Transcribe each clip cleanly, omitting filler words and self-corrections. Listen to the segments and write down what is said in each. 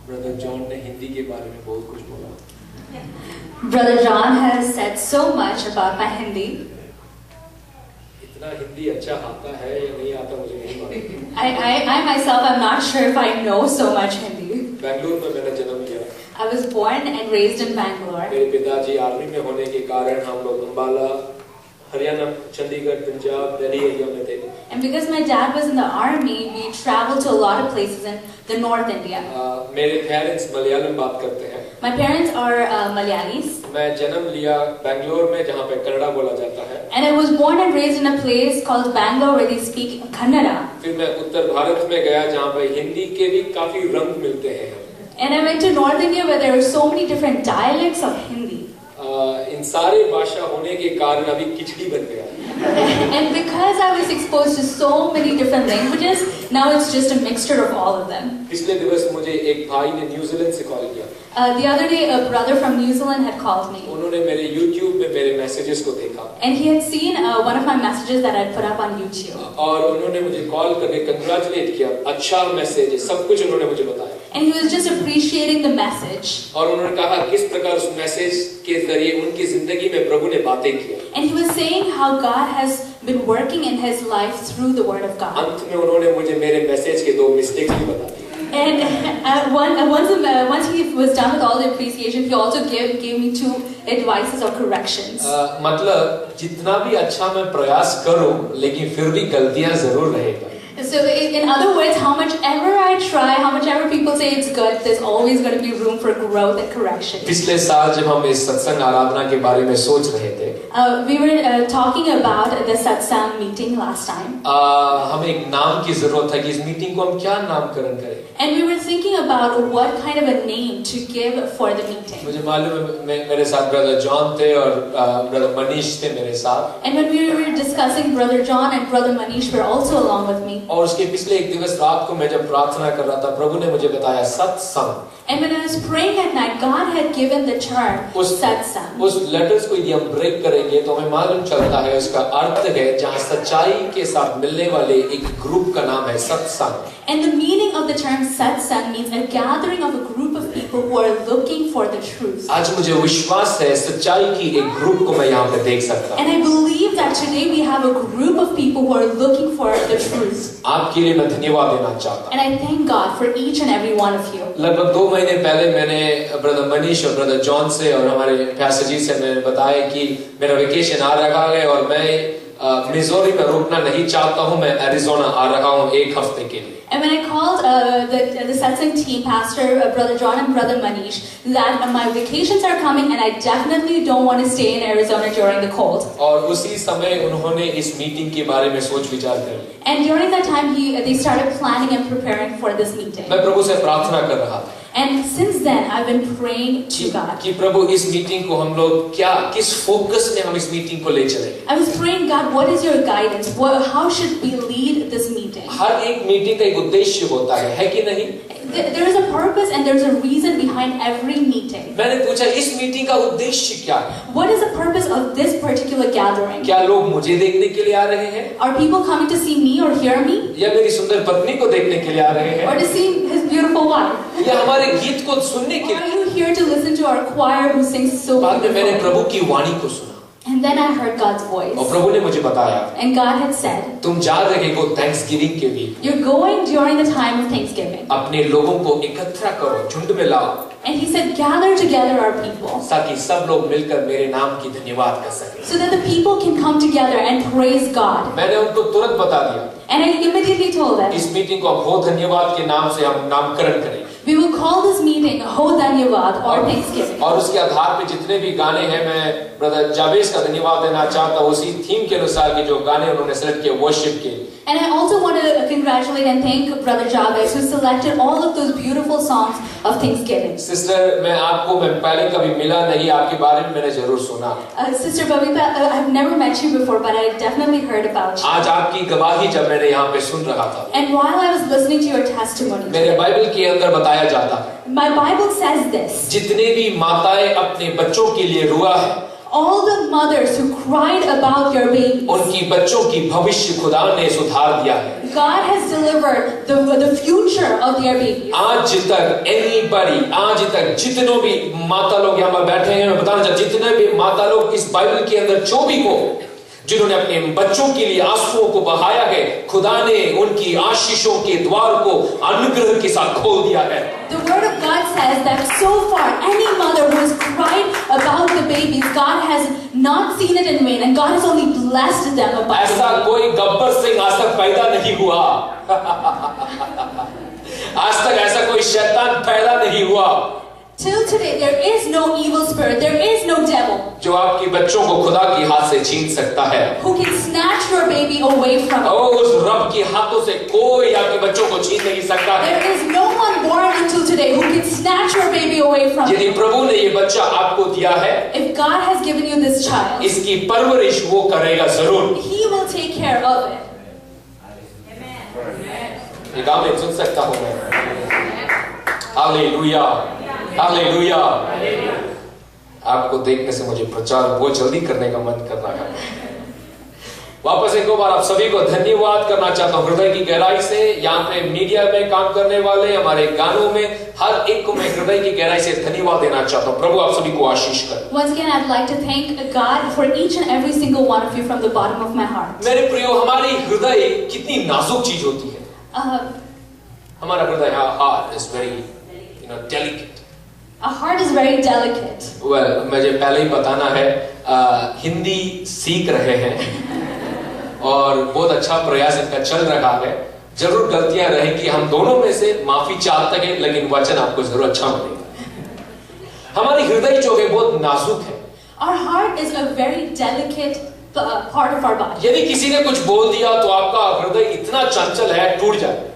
Brother John ने हिंदी के बारे में बहुत कुछ बोला। Brother John has said so much about my Hindi. इतना हिंदी अच्छा आता है या नहीं आता मुझे नहीं मालूम। I myself am not sure if I know so much Hindi. Bangalore में मैंने जन्म लिया। I was born and raised in Bangalore. मेरे पिताजी आर्मी में होने के कारण हम लोग अंबाला, हरियाणा, चंडीगढ़, पंजाब, दिल्ली एरिया में थे। And because my dad was in the army, we traveled to a lot of places in the North India. मेरे पेरेंट्स मलयालम बात करते हैं। My parents are Malayalis. मैं जन्म लिया बैंगलोर में जहाँ पे कन्नड़ा बोला जाता है। And I was born and raised in a place called Bangalore where they speak Kannada. फिर मैं उत्तर भारत में गया जहाँ पे हिंदी के भी काफी रंग मिलते हैं। And I went to North India where there are so many different dialects of Hindi. इन सारे भाषा होने के कारण अभी खिचड़ी बन गया। And because I was exposed to so many different languages, now it's just a mixture of all of them. पिछले दिवस मुझे एक भाई ने न्यूजीलैंड से कॉल किया। The other day, a brother from New Zealand had called me. उन्होंने मेरे YouTube में मेरे मैसेजेस को देखा। And he had seen one of my messages that I put up on YouTube. और उन्होंने मुझे कॉल करके कंग्रेचुलेट किया। अच्छा मैसेज है, सब कुछ उन्होंने मुझे बताया। And he was just appreciating the message. और उन्होंने कहा किस प्रकार उस मैसेज के जरिए उनकी जिंदगी में प्रभु ने बातें की। And he was saying how God has been working in his life through the Word of God. अंत में उन्होंने मुझे मेरे मैसेज के 2 मिस्टेक्स भी बता दी। And once he was done with all the appreciation, he also gave me 2 advices or corrections. मतलब जितना भी अच्छा मैं प्रयास करूं, लेकिन फिर भी गलतियां जरूर रहेगा। So in other words, how much ever I try, how much ever people say it's good, there's always going to be room for growth and correction. पिछले साल जब हम इस सत्संग आराधना के बारे में सोच रहे थे, we were talking about the satsang meeting last time. हमें एक नाम की जरूरत है कि इस मीटिंग को हम क्या नामकरण करें। And we were thinking about what kind of a name to give for the meeting. मुझे मालूम है मेरे साथ ब्रदर जॉन थे और ब्रदर मनीष थे मेरे साथ। And when we were discussing, Brother John and Brother Manish were also along with me. और उसके पिछले एक दिवस रात को मैं जब प्रार्थना कर रहा था, प्रभु ने मुझे बताया सत्संग। And when I was praying at night, God had given the term satsang. उस लेटर्स को यदि हम ब्रेक करेंगे तो हमें मालूम चलता है उसका अर्थ है जहाँ सच्चाई के साथ मिलने वाले एक ग्रुप का नाम है सत्संग। And the meaning of the term satsang means a gathering of a group of people who are looking for the truth. आज मुझे विश्वास है सच्चाई की एक ग्रुप को मैं यहाँ पे देख सकता हूँ। And I believe that today we have a group of people who are looking for the truth. आपके लिए मैं धन्यवाद देना चाहता हूँ। And I thank God for each and every one of you. लगभग 2 महीने पहले मैंने ब्रदर मनीष और ब्रदर जॉन से और हमारे प्यासे जी से मैंने बताया कि मेरा वेकेशन आ रहा है और मैं मिजोरी में रुकना नहीं चाहता हूँ, मैं एरिज़ोना आ रहा हूँ 1 हफ्ते के लिए। And when I called the satsang team, Pastor Brother John and Brother Manish, that my vacations are coming and I definitely don't want to stay in Arizona during the cold. और उसी समय उन्होंने इस मीटिंग के बारे में सोच विचार कर लिया। And during that time, they started planning and preparing for this meeting. मैं प्रभु से प्रार्थना कर रहा था। And since then, I've been praying to God. कि प्रभु इस मीटिंग को हम लोग क्या किस फोकस में हम इस मीटिंग को ले चलेंगे। I was praying, God, what is your guidance? How should we lead this meeting? हर एक मीटिंग का एक उद्देश्य होता है कि नहीं? There is a purpose and there is a reason behind every meeting. मैंने पूछा इस मीटिंग का उद्देश्य क्या है? What is the purpose of this particular gathering? क्या लोग मुझे देखने के लिए आ रहे हैं? Are people coming to see me or hear me? या मेरी सुंदर पत्नी को देखने के लिए आ रहे हैं? Or to see his beautiful wife? या हमारे गीत को सुनने के लिए? Are you here to listen to our choir who sings so बाद में मैंने beautifully? प्रभु की वाणी को सुना। And then I heard God's voice. और प्रभु ने मुझे बताया। And God had said, तुम जा रहे हो थैंक्सगिविंग के लिए। you're going during the time of Thanksgiving. अपने लोगों को एकत्र करो, झुंड में लाओ। And he said, gather together our people. ताकि सब लोग मिलकर मेरे नाम की धन्यवाद कर सकें। So that the people can come together and praise God. मैंने उनको तुरंत बता दिया। And I immediately told them, इस मीटिंग को हो धन्यवाद के नाम से हम नामकरण करें। we will call this meeting Ho Dhanyavad or Thanksgiving. और उसके आधार पे जितने भी गाने हैं मैं ब्रदर जावेश का धन्यवाद देना चाहता हूँ उसी थीम के अनुसार के जो गाने उन्होंने सेलेक्ट किए वर्शिप के। And I also want to congratulate and thank Brother Jabez who selected all of those beautiful songs of Thanksgiving. Sister मैं पहले कभी मिला नहीं, आपके बारे में मैंने जरूर सुना। Sister Babita, I've never met you before, but I definitely heard about you. आज आपकी गवाही जब मैंने यहाँ पे सुन रहा था, And while I was listening to your testimony, मेरे बाइबल के अंदर बताया जाता है, my Bible says this. जितने भी माताएं अपने बच्चों के लिए रुआ है, all the mothers who cried about your babies, उनकी बच्चों की भविष्य खुदा ने सुधार दिया है। God has delivered the future of their babies. आज तक आज तक जितनों भी माता लोग यहाँ पर बैठे हैं, मैं बताना चाहता, जितने भी माता लोग इस बाइबल के अंदर जो भी हो, जिन्होंने अपने बच्चों के लिए आंसुओं को बहाया है, खुदा ने उनकी आशीषों के द्वार को अनुग्रह के साथ खोल दिया है। The word of God says that so far any mother who has cried about the babies, God has not seen it in vain and God has only blessed them about it. ऐसा कोई गब्बर सिंह आज तक पैदा नहीं हुआ। आज तक ऐसा कोई शैतान पैदा नहीं हुआ। Till today there is no evil spirit, there is no devil जो आपके बच्चों को खुदा के हाथ से छीन सकता है। who can snatch your baby away from you. उस रब के हाथों से कोई आपके बच्चों को छीन नहीं सकता है। There is no one born until today who can snatch your baby away from यदि you. प्रभु ने ये बच्चा आपको दिया है, If God has given you this child, इसकी परवरिश वो करेगा जरूर। He will take care of it. एक आमीन सुन सकता हूँ मैं? Hallelujah, hallelujah. आपको देखने से मुझे प्रचार बहुत जल्दी करने का मन कर रहा है। वापस एक बार आप सभी को धन्यवाद करना चाहता हूँ हृदय की गहराई से। यहाँ पे मीडिया में काम करने वाले, हमारे गानों में, हर एक को मैं हृदय की गहराई से धन्यवाद देना चाहता हूँ। प्रभु आप सभी को आशीष करे। Once again, I'd like to thank God for each and every single one of you from the bottom of my heart. मेरे प्रियो, हमारी हृदय कितनी नाजुक चीज होती है। हमारा हृदय, heart is very, delicate. Our heart is very delicate. Well, मुझे पहले ही बताना है, हिंदी सीख रहे हैं और बहुत अच्छा प्रयास इनका चल रहा है। जरूर गलतियां रहेंगी, हम दोनों में से माफी चाहते हैं, लेकिन वचन आपको जरूर अच्छा मिलेगा। हमारी हृदय जो है बहुत नाजुक है। Our heart is a very delicate part of our body. यदि किसी ने कुछ बोल दिया तो आपका हृदय इतना चंचल है, टूट जाए।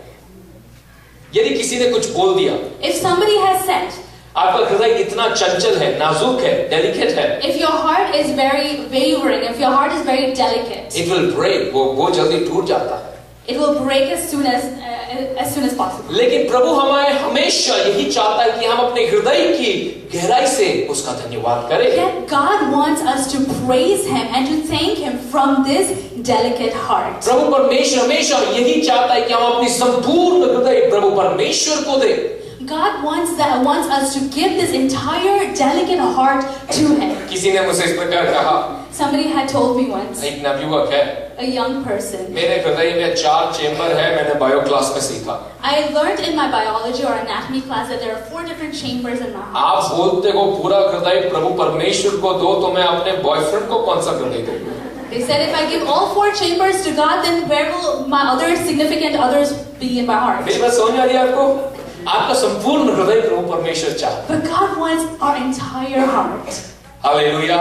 यदि किसी ने कुछ बोल दिया, If somebody has said, आपका हृदय इतना चंचल है, नाजुक है, डेलिकेट है, if your heart is very wavering, if your heart is very delicate, it will break, वो जल्दी टूट जाता है। it will break as soon as possible. लेकिन प्रभु हमें हमेशा यही चाहता है कि हम अपने हृदय की गहराई से उसका धन्यवाद करें। Yet God wants us to praise Him and to thank Him from this delicate heart. प्रभु परमेश्वर हमेशा यही चाहता है कि हम अपनी संपूर्ण हृदय प्रभु परमेश्वर को दें। God wants us to give this entire delicate heart to Him. किसी ने मुझसे इस प्रकार कहा, Somebody had told me once, एक नवयुवक है, a young person, मेरे हृदय में 4 चेंबर है, मैंने बायो क्लास में सीखा। I learned in my biology or anatomy class that there are 4 different chambers in my heart. आप बोलते हो पूरा हृदय प्रभु परमेश्वर को दो, तो मैं अपने बॉयफ्रेंड को कौन सा हृदय दूं? They said if I give all 4 chambers to God, then where will my other significant others be in my heart? मेरी बात समझ आ रही है आपको? आपका संपूर्ण हृदय प्रभु परमेश्वर चाहता है। But God wants our entire heart. Hallelujah.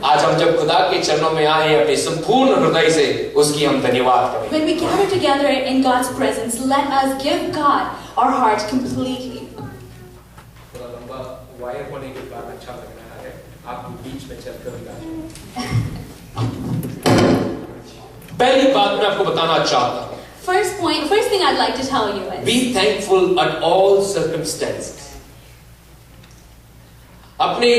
आज हम जब खुदा के चरणों में आए, अपने संपूर्ण हृदय से उसकी हम धन्यवाद करें। When we gather together in God's presence, let us give God our heart completely. थोड़ा लंबा वायर होने के बाद अच्छा लग रहा है, आप बीच में चलकर पहली बात मैं आपको बताना चाहता हूँ। First thing I'd like to tell you is, Be thankful at all circumstances. अपने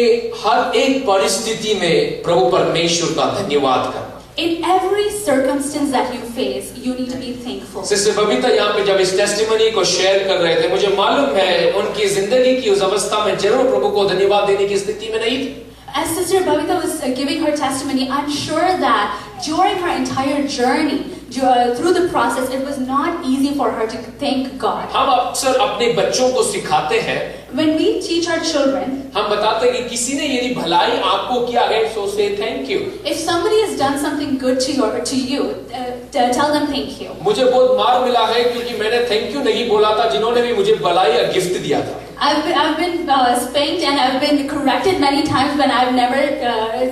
हर एक परिस्थिति में प्रभु परमेश्वर का धन्यवाद करना। in every circumstance that you face, you need to be thankful. Sister Babita यहाँ पे जब इस टेस्टिमनी को शेयर कर रहे थे, मुझे मालूम है उनकी जिंदगी की उस अवस्था में जरूर प्रभु को धन्यवाद देने की स्थिति में नहीं थी। As Sister Babita was giving her testimony, I'm sure that during her entire journey, through the process, it was not easy for her to thank God. हम अक्सर अपने बच्चों को सिखाते हैं, When we teach our children, हम बताते हैं कि किसी ने यदि भलाई आपको किया है, so say thank you. if somebody has done something good to you, tell them thank you. मुझे बहुत मार मिला है क्योंकि मैंने थैंक यू नहीं बोला था जिन्होंने भी मुझे भलाई या गिफ्ट दिया था। I've been spanked and I've been corrected many times when I've never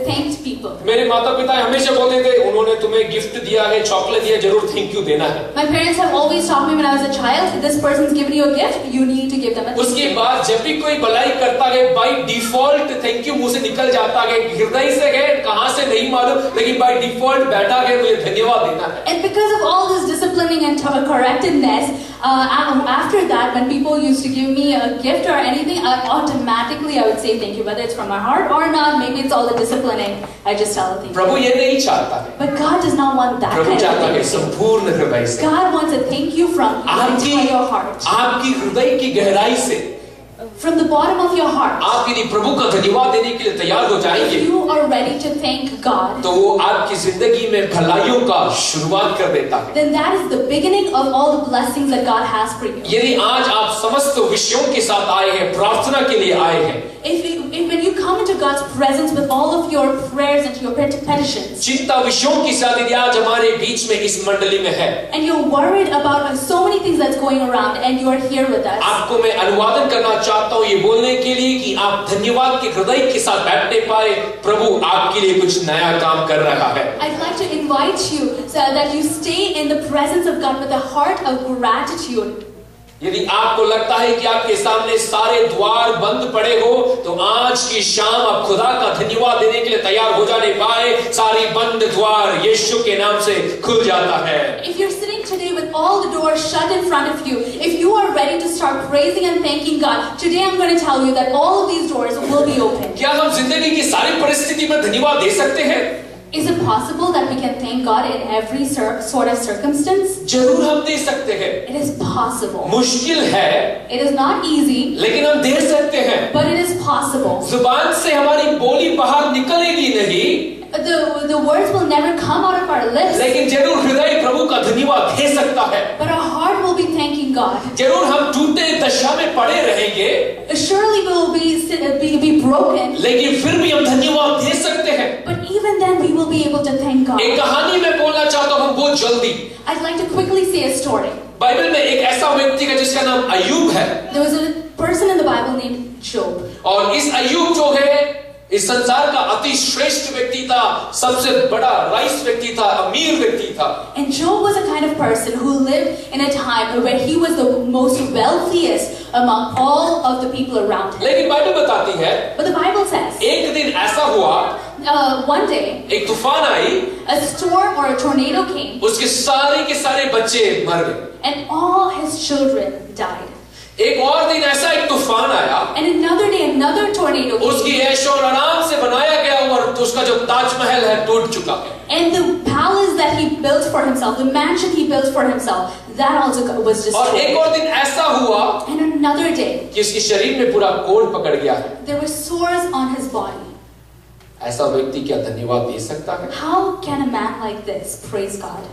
thanked people. मेरे माता पिता हमेशा बोलते थे, उन्होंने तुम्हें गिफ्ट दिया है, चॉकलेट दिया, जरूर थैंक यू देना है। My parents have always taught me when I was a child, this person's given you a gift, you need to give them a thank उसके you. बाद जब भी कोई भलाई करता है, बाय डिफॉल्ट थैंक यू मुंह से निकल जाता है, हृदय से है, कहां से नहीं मालूम, लेकिन बाय डिफॉल्ट बैठा है मुझे धन्यवाद देना है। And because of all this disciplining and correctedness, After that, when people used to give me a gift or anything, automatically I would say thank you, whether it's from my heart or not. Maybe it's all the disciplining. I just tell thank you. प्रभु ये नहीं चाहता है। But God does not want that Prabhu kind of चाहता है thing. संपूर्ण हृदय से। God wants a thank you from your entire heart. आपकी हृदय की गहराई से, From the bottom of your heart. आप यदि प्रभु का धन्यवाद देने के लिए तैयार हो जाएंगे, If you are ready to thank God, तो वो आपकी जिंदगी में भलाइयों का शुरुआत कर देता है। then that is the beginning of all the blessings that God has for you. यदि आज आप समस्त विषयों के साथ आए हैं, प्रार्थना के लिए आए हैं, If when you come into God's presence with all of your prayers and your petitions, चिंता विषयों के साथ यदि आज हमारे बीच में इस मंडली में है, and you're worried about so many things that's going around, and you are here with us, आपको मैं अनुवादन करना चाहता हूँ ये बोलने के लिए कि आप धन्यवाद के हृदय के साथ बैठने पाए। प्रभु आपके लिए कुछ नया काम कर रहा है। I'd like to invite you so that you stay in the presence of God with a heart of gratitude. यदि आपको लगता है कि आपके सामने सारे द्वार बंद पड़े हो, तो आज की शाम आप खुदा का धन्यवाद देने के लिए तैयार हो जाने पाए। सारी बंद द्वार यीशु के नाम से खुल जाता है। If you're sitting today with all the doors shut in front of you, if you are ready to start praising and thanking God, today I'm going to tell you that all of these doors will be open. क्या हम जिंदगी की सारी परिस्थिति में धन्यवाद दे सकते हैं? Is it possible that we can thank God in every sort of circumstance? जरूर हम दे सकते हैं। It is possible. मुश्किल है, It is not easy, लेकिन हम दे सकते हैं। but it is possible. जुबान से हमारी बोली बाहर निकलेगी नहीं, The words will never come out of our lips, लेकिन जरूर हृदय प्रभु का धन्यवाद दे सकता है। but our heart will be thanking God. जरूर हम टूटे दशा में पड़े रहेंगे, Surely we will be broken, लेकिन फिर भी हम धन्यवाद दे सकते हैं। but even then we will be able to thank God. एक कहानी मैं बोलना चाहता हूँ बहुत जल्दी। I'd like to quickly say a story. Bible में एक ऐसा व्यक्ति है जिसका नाम अय्यूब है, There was a person in the Bible named Job. और इस अय्यूब जो है इस संसार का अति श्रेष्ठ व्यक्ति था, सबसे बड़ा राइस व्यक्ति था, अमीर व्यक्ति था। And Job was a kind of person who lived in a time where he was the most wealthiest among all of the people around him. लेकिन बाइबल बताती है, But the Bible says, एक दिन ऐसा हुआ, one day, एक तूफान आई, a storm or a tornado came, उसके सारे के सारे बच्चे मर गए। and all his children died. एक और दिन ऐसा एक तूफान आया, And another day, another tornado came, उसकी ऐश और आराम से बनाया गया और उसका जो ताजमहल है टूट चुका है। and the palace that he built for himself, the mansion he built for himself, that also was और एक destroyed. और दिन ऐसा हुआ And another day, कि उसके शरीर में पूरा कोढ़ पकड़ गया है। there were sores on his body. ऐसा व्यक्ति क्या धन्यवाद दे सकता है? How can a man like this praise God?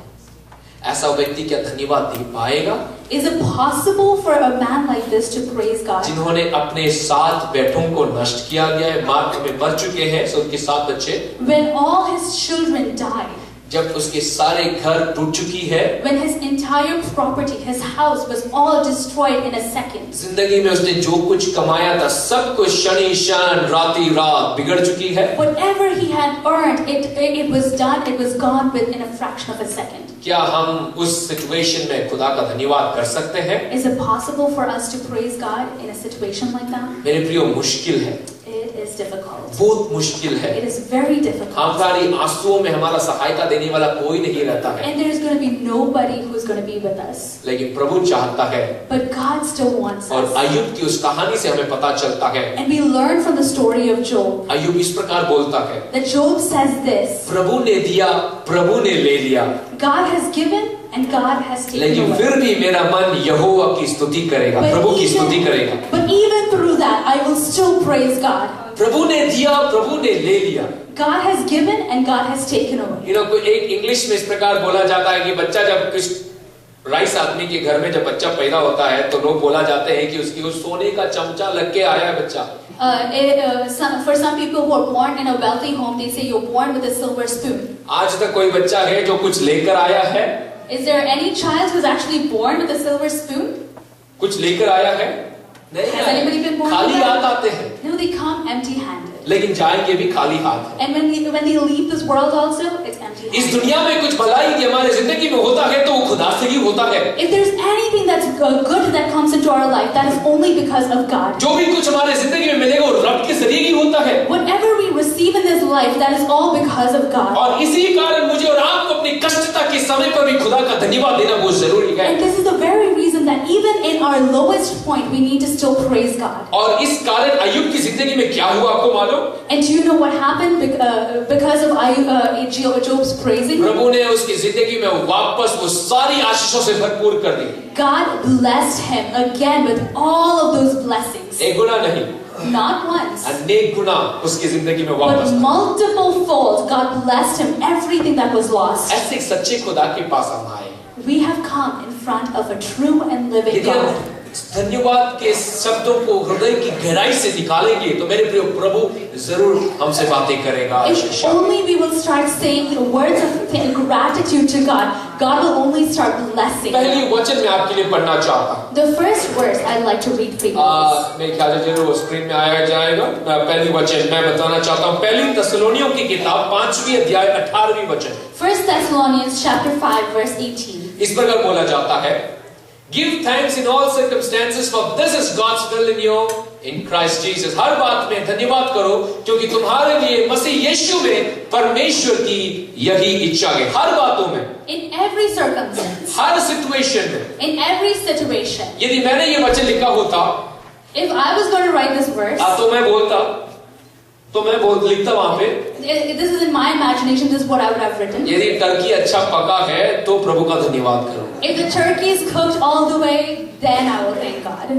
ऐसा व्यक्ति क्या धन्यवाद दे पाएगा? Is it possible for a man like this to praise God? जिन्होंने अपने 7 बेटों को नष्ट किया गया है, मार्ग में मर चुके हैं, सो उनके 7 बच्चे, When all his children died, जब उसके सारे घर टूट चुकी है, when his entire property, his house was all destroyed in a second. जिंदगी में उसने जो कुछ कमाया था सब कुछ शनि शान राती रात बिगड़ चुकी है। Whatever he had earned, it was done, it was gone within a fraction of a second. क्या हम उस सिचुएशन में खुदा का धन्यवाद कर सकते हैं? Is it possible for us to praise God in a situation like that? मेरे प्रियो, मुश्किल है, It is difficult. बहुत मुश्किल है। It is very difficult. हमारी आंसुओं में हमारा सहायता देने वाला कोई नहीं रहता है, And there is going to be nobody who is going to be with us. लेकिन प्रभु चाहता है, But God still wants और us. अय्यूब की उस कहानी से हमें पता चलता है। And we learn from the story of Job अय्यूब इस प्रकार बोलता है, that Job says this: प्रभु ने दिया, प्रभु ने ले लिया, God has given and God has taken लेकिन away. फिर भी मेरा मन यहोवा की स्तुति करेगा, प्रभु की स्तुति करेगा। But even through that, I will still praise God. प्रभु ने दिया, प्रभु ने ले लिया। God has given and God has taken away. You know, एक इंग्लिश में इस प्रकार बोला जाता है कि बच्चा जब कुछ राइस आदमी के घर में जब बच्चा पैदा होता है तो लोग बोला जाते हैं कि उसकी वो सोने का चमचा लग के आया है बच्चा। For some people who are born in a wealthy home, they say you're born with a silver spoon. आज तक कोई बच्चा है जो कुछ लेकर आया है? Is there any child who's actually born with a silver spoon? कुछ लेकर आया है? नहीं Has anybody been born खाली with हाथ that? आते हैं, No, they come empty-handed. लेकिन जाएंगे भी खाली हाथ। And when they leave this world also, it's इस empty-handed. दुनिया में कुछ भलाई की हमारे जिंदगी में होता है तो वो खुदा से ही होता है। If there's anything that's good that comes into our life, that is only because of God. जो भी कुछ हमारे जिंदगी में मिलेगा वो रब के जरिए ही होता है। Whatever we receive in this life, that is all because of God. और इसी कारण मुझे और आपको अपनी कष्टता के समय पर भी खुदा का धन्यवाद देना बहुत जरूरी है। And this is the very reason that even in our lowest point, we need to still praise God. और इस कारण अय्यूब की जिंदगी में क्या हुआ आपको मालूम? And do you know what happened because of Job's praising? प्रभु ने उसकी जिंदगी में वापस वो सारी आशीषों से भरपूर कर दी। God blessed him again with all of those blessings. एक गुना नहीं, Not once, अनेक गुना उसकी जिंदगी में but वापस। multiple fold. God blessed him everything that was lost. ऐसे एक सच्चे खुदा के पास हम आए। We have come in front of a true and living यदि हम God. धन्यवाद के शब्दों को हृदय की गहराई से निकालेंगे तो मेरे प्रिय प्रभु जरूर हमसे बातें करेगा। If only we will start saying the words of gratitude to God, God will only start blessing. पहली वचन मैं आपके लिए पढ़ना चाहता हूँ। The first verse I'd like to read for you. मेरे ख्याल से जरूर स्क्रीन में आया जाएगा। पहली वचन मैं बताना चाहता हूँ। पहली तस्सलोनियों की किताब 5वीं अध्याय 18वीं वचन। 1 Thessalonians chapter 5 verse 18. इस प्रकार बोला जाता है, Give thanks in all circumstances, for this is God's will in you in Christ Jesus. हर बात में धन्यवाद करो क्योंकि तुम्हारे लिए मसीह यीशु में परमेश्वर की यही इच्छा है। हर बातों में, In every circumstance, her situation में। in every situation. यदि मैंने ये वचन लिखा होता, If I was going to write this verse, तो मैं लिखता वहां पे, this is in my imagination, this is what I would have written. यदि टर्की अच्छा पका है तो प्रभु का धन्यवाद करो। If the turkey is cooked all the way, then I will thank God.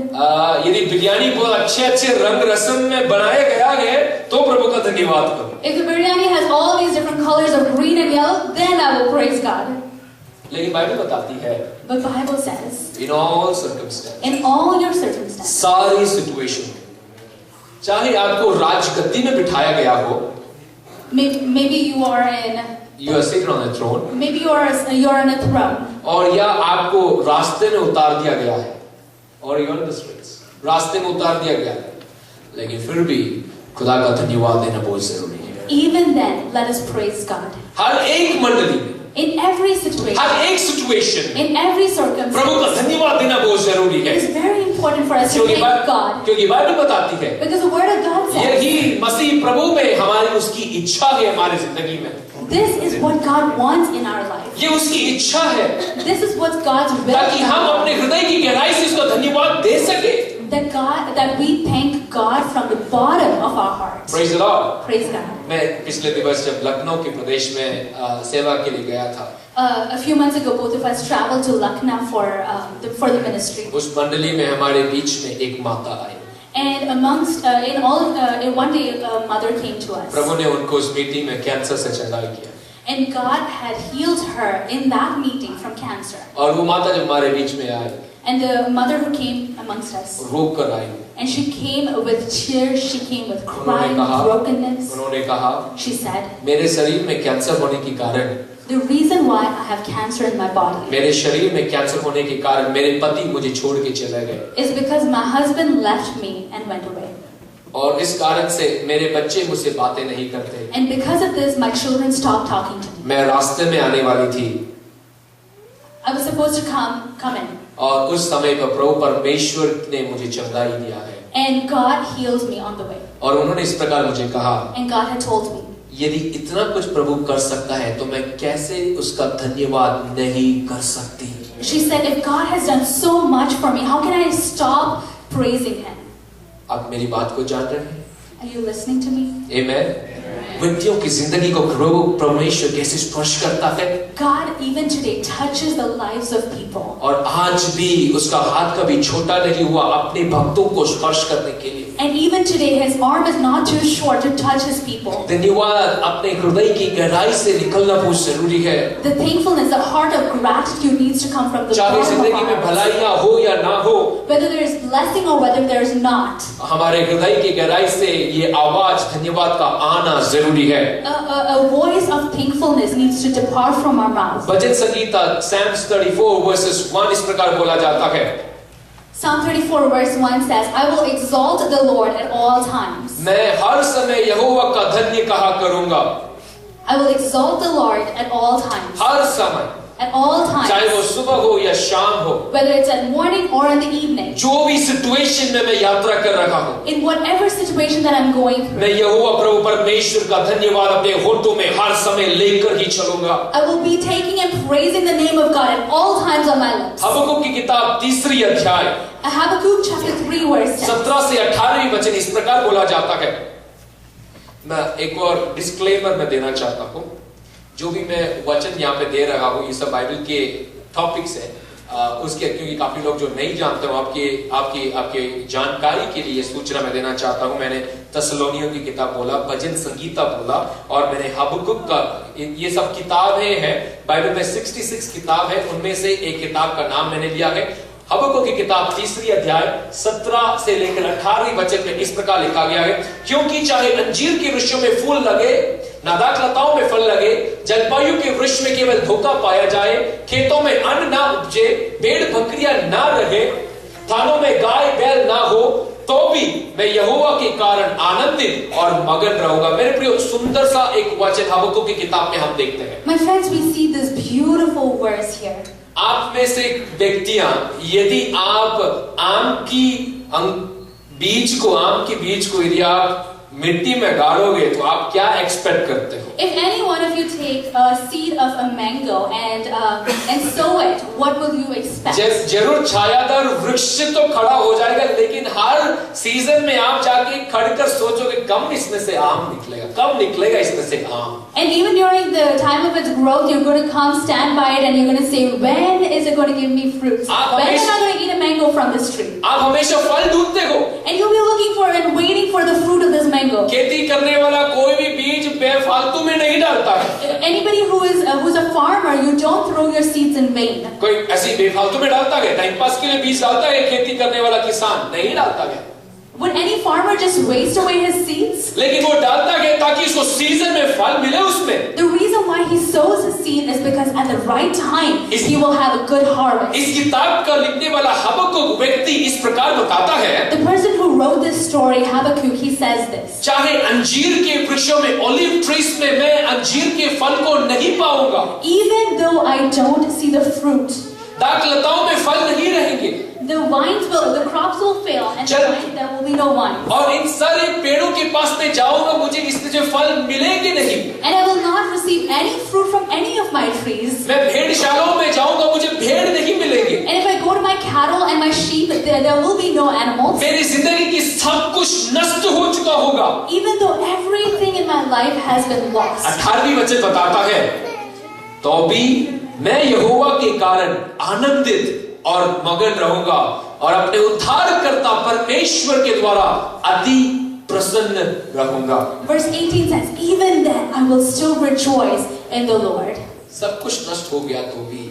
यदि बिरयानी बहुत अच्छे रंग रस्म में बनाया गया है तो प्रभु का धन्यवाद करो। If the biryani has all these different colors of green and yellow, then I will praise God. लेकिन बाइबल बताती है, But Bible says, in all circumstances, in all your circumstances, सारी सिचुएशन में, चाहे आपको राजगद्दी में बिठाया गया हो, maybe you are sitting on a throne, maybe you're on a throne, और या आपको रास्ते में उतार दिया गया है, और you're on the streets, रास्ते में उतार दिया गया है, लेकिन फिर भी खुदा का धन्यवाद देना बहुत जरूरी है। even then let us praise God. हर एक मंडली में, In every situation, हर एक सिचुएशन में in every circumstance, प्रभु का धन्यवाद देना बहुत जरूरी है। it is very important for us to क्योंकि thank God. क्योंकि बाइबल बताती है, Because the word of God says, यही मसीह प्रभु में हमारी उसकी इच्छा है हमारी जिंदगी में। this is what God wants in our life. ये उसकी इच्छा है This is what God's will ताकि is. हम अपने हृदय की गहराई से उसको धन्यवाद दे सके। That we thank God from the bottom of our hearts. Praise the Lord. Praise God. मैं पिछले दिवस जब लखनऊ के प्रदेश में सेवा के लिए गया था, A few months ago, both of us traveled to Lucknow for the ministry. उस मंडली में हमारे बीच में एक माता आई। And in one day, a mother came to us. प्रभु ने उनको उस मीटिंग में कैंसर से चंगाई किया। And God had healed her in that meeting from cancer. और वो माता जब हमारे बीच में आई, And the mother who came amongst us, रो कर आई, and she came with tears, she came with crying, उन्होंने brokenness. कहा, She said, मेरे शरीर में कैंसर होने के कारण, the reason why I have cancer in my body मेरे शरीर में कैंसर होने के कारण मेरे पति मुझे छोड़ के चले गए, is because my husband left me and went away. और इस कारण से मेरे बच्चे मुझसे बातें नहीं करते। And because of this, my children stopped talking to me. मैं रास्ते में आने वाली थी, I was supposed to come in. और उस समय पर प्रभु परमेश्वर ने मुझे चंगाई दिया है। And God heals me on the way. और उन्होंने इस प्रकार मुझे कहा, And God had told me, यदि इतना कुछ प्रभु कर सकता है तो मैं कैसे उसका धन्यवाद नहीं कर सकती। she said, if God has done so much for me, how can I stop praising Him? आप मेरी बात को जान रहे हैं? Are you listening to me? आमेन। व्यक्तियों की जिंदगी को प्रभु परमेश्वर कैसे स्पर्श करता है? God even today touches the lives of people. और आज भी उसका हाथ कभी छोटा नहीं हुआ अपने भक्तों को स्पर्श करने के लिए। And even today, His arm is not too short to touch His people. धन्यवाद अपने हृदय की गहराई से निकलना बहुत जरूरी है। The thankfulness, the heart of gratitude needs to come from the चाहे bottom of जिंदगी में our hearts. भलाइयाँ हो या ना हो, Whether there is blessing or whether there is not, हमारे हृदय की गहराई से ये आवाज धन्यवाद का आना जरूरी है। a voice of thankfulness needs to depart from our mouth. Bhajan Sangeeta Psalms 34 verses 1 इस प्रकार बोला जाता है, Psalm 34 verse 1 says, I will exalt the Lord at all times. मैं हर समय यहोवा का धन्य कहा करूंगा। I will exalt the Lord at all times. हर समय, at all चाहे वो times, सुबह हो या शाम हो, whether it's at morning or in the evening, जो भी सिचुएशन में मैं यात्रा कर रहा हूँ, in whatever situation that I'm going through, मैं यहोवा प्रभु परमेश्वर का धन्यवाद अपने होठों में हर समय लेकर ही चलूंगा। I will be taking and praising the name of God at all times on my lips. हबक्कुक की किताब 3 अध्याय Habakkuk chapter 3 verse 10. 17 से 18 वचन इस प्रकार बोला जाता है। मैं एक और डिस्क्लेमर में देना चाहता हूँ, जो भी मैं वचन यहाँ पे दे रहा हूँ ये सब बाइबल के टॉपिक्स है, उसके क्योंकि काफी लोग जो नहीं जानते हो आपकी जानकारी के लिए सूचना मैं देना चाहता हूँ। मैंने तसलोनियों की किताब बोला, भजन संगीता बोला, और मैंने हबक्कुक का, ये सब किताबें हैं बाइबल में 66 किताब है, उनमें से एक किताब का नाम मैंने लिया है हबक्कुक की किताब 3 अध्याय 17 से लेकर 18 वचन में इस प्रकार लिखा गया है, क्योंकि चाहे अंजीर के वृक्षों में फूल लगे, नादाक लताओं में फल लगे, जलपायु के वृक्ष में केवल धोखा पाया जाए, खेतों में अन्न ना उपजे, भेड़ बकरियां ना रहे, थानों में गाय बैल ना हो, तो भी मैं यहोवा के कारण आनंदित और मगन रहूंगा। मेरे प्रियो, सुंदर सा एक वचन हबक्कुक की किताब में हम देखते हैं। My friends, we see this beautiful verse here. आप में से व्यक्तियां, यदि आप आम की बीज को यदि आप मिट्टी में गाड़ोगे तो आप क्या एक्सपेक्ट करते हो? If any one of you take a seed of a mango and sow it, what will you expect? जरूर छायादार वृक्ष तो खड़ा हो जाएगा, लेकिन हर सीजन में आप जाके खड़कर सोचोगे कब इसमें से आम निकलेगा, कब निकलेगा इसमें से आम। And even during the time of its growth, you're going to come, stand by it, and you're going to say, when is it going to give me fruits? When am I going to eat a mango from this tree? आप हमेशा फल ढूंढते हो, And you'll be looking for and waiting for the fruit of this mango. खेती करने वाला कोई भी बीज बेफालतू में नहीं डालता है। Anybody who's a farmer, you don't throw your seeds in vain. कोई ऐसी बेफालतू में डालता है, टाइम पास के लिए बीज डालता है खेती करने वाला किसान? नहीं डालता है। Would any farmer just waste away his seeds? लेकिन वो डालता है ताकि उसको सीजन में फल मिले उसमें। The reason why he sows his seed is because at the right time he will have a good harvest. इस किताब का लिखने वाला हबक्कुक व्यक्ति इस प्रकार बताता है, The person who wrote this story, Habakkuk, he says this. चाहे अंजीर के वृक्षों में, ऑलिव ट्रीज में मैं अंजीर के फल को नहीं पाऊंगा, Even though I don't see the fruit, दाख लताओं में फल नहीं रहेंगे, the crops will fail, and there will be no wine. और इन सारे पेड़ों के पास में जाऊंगा, मुझे इससे जो फल मिलेंगे नहीं। And I will not receive any fruit from any of my trees. मैं भेड़शालाओं में जाऊंगा, मुझे भेड़ नहीं मिलेंगे। And if I go to my cattle and my sheep, there will be no animals. मेरी जिंदगी की सब कुछ नष्ट हो चुका होगा। Even though everything in my life has been lost. 18वीं वचन बताता है, तो भी मैं यहोवा के कारण आनंदित और मगन रहूंगा और अपने उद्धारकर्ता परमेश्वर के द्वारा अति प्रसन्न रहूंगा। Verse 18 says, even then I will still rejoice in the Lord. सब कुछ नष्ट हो गया तो भी,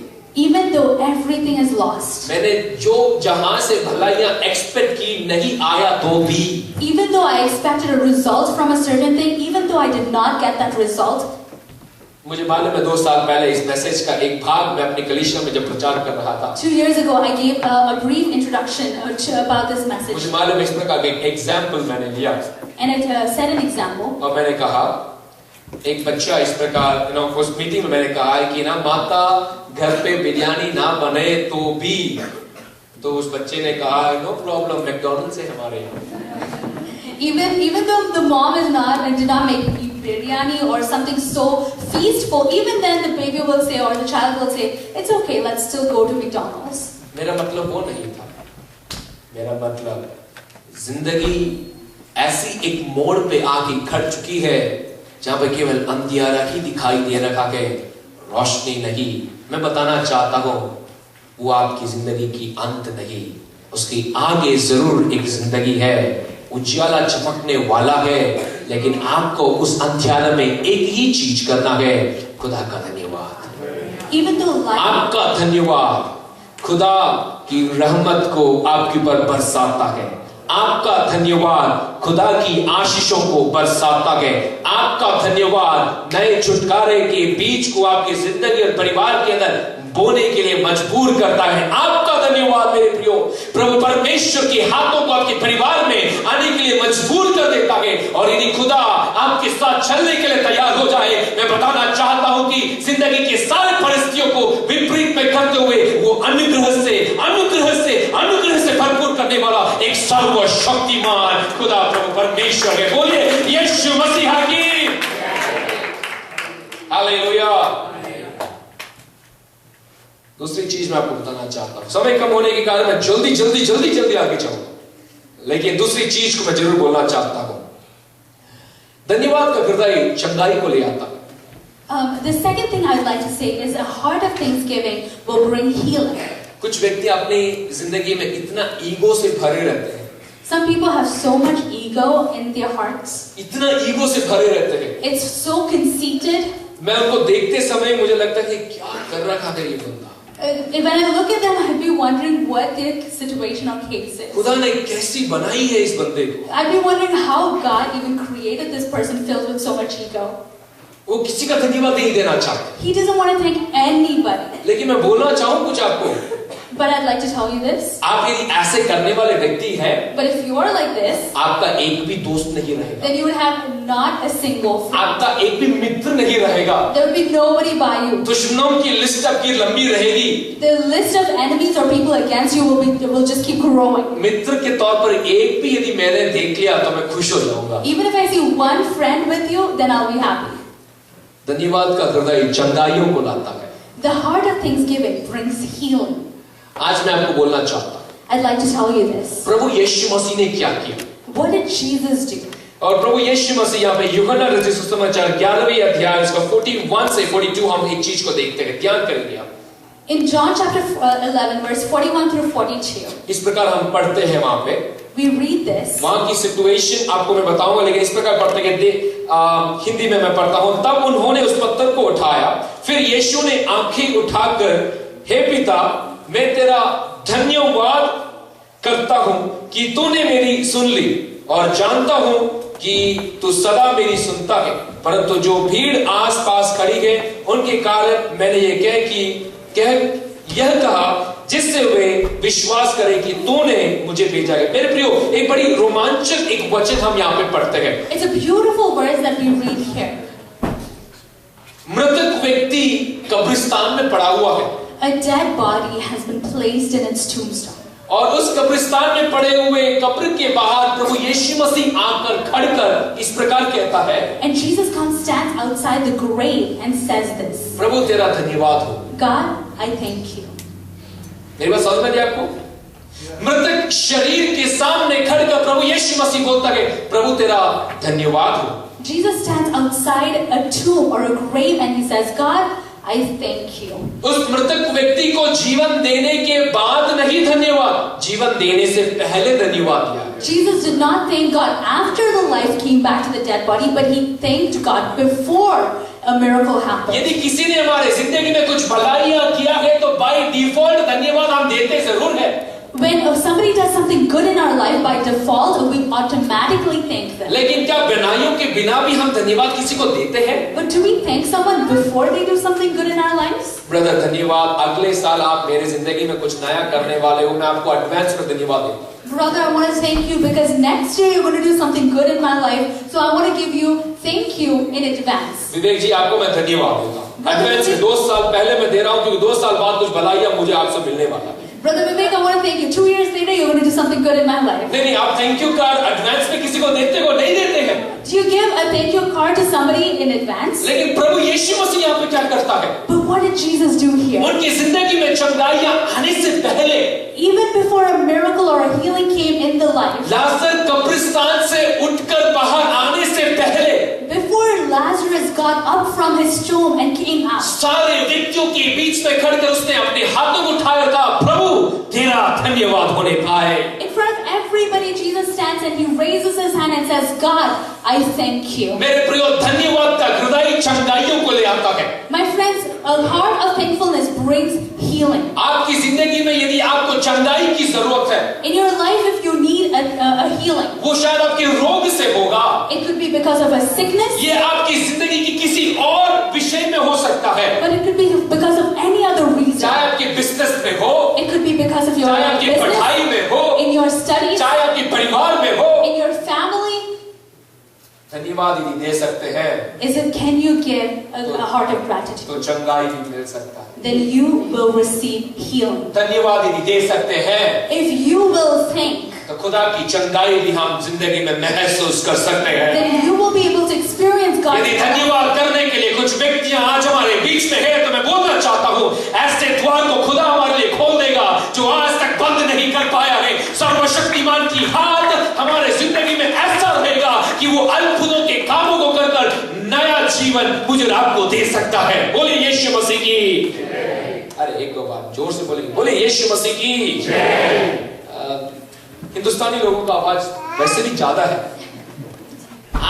Even though everything is lost. मैंने जो जहां से भलाइयां एक्सपेक्ट की नहीं आया तो भी, Even though I expected a result from a certain thing, even though I did not get that result. मुझे मालूम है 2 साल पहले इस मैसेज का एक भाग मैं अपनी कलीसिया में जब प्रचार कर रहा था, 2 years ago I gave a brief introduction about this message. मुझे मालूम है इस प्रकार का एक एग्जाम्पल मैंने लिया, And it set an example. और मैंने कहा एक बच्चा इस प्रकार, उस मीटिंग में मैंने कहा कि ना माता घर पे बिरयानी ना बने तो भी, तो उस बच्चे ने कहा नो प्रॉब्लम, मैकडॉनल्ड्स है हमारे यहाँ। Even though the mom did not make biryani or something so feastful, even then the baby will say or the child will say, it's okay, let's still go to McDonald's. मेरा मतलब वो नहीं था, मेरा मतलब जिंदगी ऐसी एक मोड़ पे आके खड़ चुकी है जहां पे केवल अंधियारा ही दिखाई दे रहा है, रोशनी नहीं। मैं बताना चाहता हूं वो आपकी जिंदगी की अंत नहीं, उसकी आगे जरूर एक जिंदगी है, उजाला चमकने वाला है, लेकिन आपको उस अंधियारे में एक ही चीज करना है, खुदा का धन्यवाद। आपका धन्यवाद खुदा की रहमत को आपके ऊपर बरसाता है, आपका धन्यवाद खुदा की आशीषों को बरसाता है, आपका धन्यवाद नए छुटकारे के बीज को आपकी जिंदगी और परिवार के अंदर बोने के लिए मजबूर करता है। आपका धन्यवाद मेरे प्रियो। प्रभु परमेश्वर के हाथों को आपके परिवार में आने के लिए मजबूर कर देता है और यदि खुदा आपके साथ चलने के लिए तैयार हो जाए, मैं बताना चाहता हूं कि जिंदगी के सारे परिस्थितियों को विपरीत में करते हुए वो अनुग्रह से भरपूर करने वाला एक सर्वशक्तिमान खुदा प्रभु परमेश्वर है। बोलिए यीशु मसीह की हालेलुया। दूसरी चीज मैं आपको बताना चाहता हूं, समय कम होने के कारण मैं जल्दी आगे जाऊंगा, लेकिन दूसरी चीज को मैं जरूर बोलना चाहता हूं। धन्यवाद का हृदय चंगाई को ले आता है। The second thing I'd like to say is a heart of thanksgiving will bring healing. कुछ व्यक्ति अपनी जिंदगी में इतना ईगो से भरे रहते हैं। Some people have so much ego in their hearts. इतना ईगो से भरे रहते हैं। It's so conceited. मैं उनको देखते समय मुझे लगता है कि क्या कर रखा है ये बंदा। When I look at them, I'd be wondering what their situation or case is. खुदा ने कैसी बनाई है इस बंदे को। I'd be wondering how God even created this person filled with so much ego. वो किसी का धन्यवाद नहीं देना चाहते। He doesn't want to thank anybody. लेकिन मैं बोलना चाहूँ कुछ आपको। But I'd like to tell you this. आप यदि ऐसे करने वाले व्यक्ति हैं, But if you are like this, आपका एक भी दोस्त नहीं रहेगा। then you would have not a single friend. आपका एक भी मित्र नहीं रहेगा। There would be nobody by you. दुश्मनों की लिस्ट आपकी लंबी रहेगी। The list of enemies or people against you will just keep growing. मित्र के तौर पर एक भी यदि मैंने देख लिया तो मैं खुश हो जाऊंगा। Even if I see one friend with you, then I'll be happy. धन्यवाद का हृदय चंगाइयों को लाता है। The heart of thanksgiving brings healing. आज मैं आपको बोलना चाहता हूँ, I'd like to tell you this. प्रभु यीशु मसीह ने क्या किया। What did Jesus do? और प्रभु यीशु मसीह यहाँ पे यूहन्ना रचित सुसमाचार 11वें अध्याय इसका 41 से 42 हम एक चीज को देखते हैं, ध्यान करेंगे आप। In John chapter 11 verse 41 through 42. इस प्रकार हम पढ़ते हैं वहां पे। We read this. वहां की सिचुएशन आपको मैं बताऊंगा, लेकिन इस प्रकार पढ़ते हैं हिंदी में मैं पढ़ता हूं। तब उन्होंने उस पत्थर को उठाया, फिर यीशु ने आंखें उठाकर, हे पिता, मैं तेरा धन्यवाद करता हूं कि तूने मेरी सुन ली और जानता हूं कि तू सदा मेरी सुनता है, परंतु जो भीड़ आस पास खड़ी है उनके कारण मैंने यह कहा जिससे वे विश्वास करें कि तूने मुझे भेजा है। मेरे प्रियो, एक बड़ी रोमांचक एक वचन हम यहाँ पे पढ़ते हैं। It's a beautiful verse that we read here. मृतक व्यक्ति कब्रिस्तान में पड़ा हुआ है। A dead body has been placed in its tombstone. और उस कब्रिस्तान में पड़े हुए कब्र के बाहर प्रभु यीशु मसीह आकर खड़कर इस प्रकार कहता है, And Jesus comes, stands outside the grave and says this. प्रभु तेरा धन्यवाद हो। God, I thank you. मेरी बात समझ में आई आपको? मृतक शरीर के सामने खड़कर प्रभु यीशु मसीह बोलता है, प्रभु तेरा धन्यवाद हो। Jesus stands outside a tomb or a grave and he says, God, I thank you. उस मृतक व्यक्ति को जीवन देने के बाद नहीं धन्यवाद, जीवन देने से पहले धन्यवाद दिया। Jesus did not thank God after the life came back to the dead body, but he thanked God before a miracle happened. यदि किसी ने हमारे जिंदगी में कुछ भलाइयां किया है तो बाय डिफॉल्ट धन्यवाद हम देते जरूर है। When somebody does something good in our life, by default we automatically thank them. लेकिन क्या बनाइयों के बिना भी हम धन्यवाद किसी को देते हैं? But do we thank someone before they do something good in our lives? Brother धन्यवाद, अगले साल आप मेरे जिंदगी में कुछ नया करने वाले हो, मैं आपको एडवांस में धन्यवाद देता हूं। Brother, I want to thank you because next year you're going to do something good in my life, so I want to give you thank you in advance. विवेक जी, आपको मैं धन्यवाद देता हूं एडवांस में। 2 साल पहले मैं दे रहा हूं क्योंकि 2 साल बाद कुछ भलाइयां मुझे आपसे मिलने वाला है। Brother Vivek, I want to thank you. 2 years later, you're going to do something good in my life. नहीं, आप थैंक यू कार्ड एडवांस में किसी को देते हो नहीं देते हैं? Do you give a thank you card to somebody in advance? लेकिन प्रभु यीशु मसीह यहाँ पे क्या करता है? But what did Jesus do here? उनकी जिंदगी में चंगाइयां आने से पहले, Even before a miracle or a healing came in the life, लाजर कब्रिस्तान से उठकर बाहर आने से पहले, before Lazarus got up from his tomb and came out, सारे व्यक्तियों के बीच में खड़कर उसने अपने हाथों को उठाया और कहा, प्रभु तेरा धन्यवाद होने पाए। in front of everybody, Jesus stands and he raises his hand and says, God, I thank you. मेरे प्रियो, धन्यवाद का हृदय चंगाइयों को ले आता है। My friends, a heart of thankfulness brings healing. आपकी जिंदगी में यदि आपको चंगाई की जरूरत है, In your life, if you need a healing, वो शायद आपके रोग से होगा, it could be because of a sickness, ये आपकी जिंदगी की किसी और विषय में हो सकता है। but it could be because of any other reason. में हो, It could be because of your चाहे आपकी business, पढ़ाई में हो, in your studies, चाहे आपके परिवार में हो, in your family. धन्यवाद यदि दे सकते हैं Can you give a heart of gratitude? तो चंगाई भी मिल सकता है। Then you will receive healing. धन्यवाद यदि दे सकते हैं If you will thank, तो खुदा की चंगाई भी हम जिंदगी में महसूस कर सकते हैं। then you will be able to experience God's यदि धन्यवाद करने के लिए कुछ व्यक्तियां आज हमारे बीच में है तो मैं बोलना चाहता हूँ, ऐसे द्वार को खुदा हमारे लिए खोल देगा जो आज तक बंद नहीं कर पाया है। सर्वशक्तिमान की हाथ हमारे जिंदगी में ऐसा रहेगा कि वो अद्भुतों के कामों को कर नया जीवन मुझे आपको दे सकता है। बोले यीशु मसीह की। अरे एक दो बार जोर से बोलेंगे, बोले यीशु मसीह की। हिंदुस्तानी लोगों का आवाज वैसे भी ज्यादा है,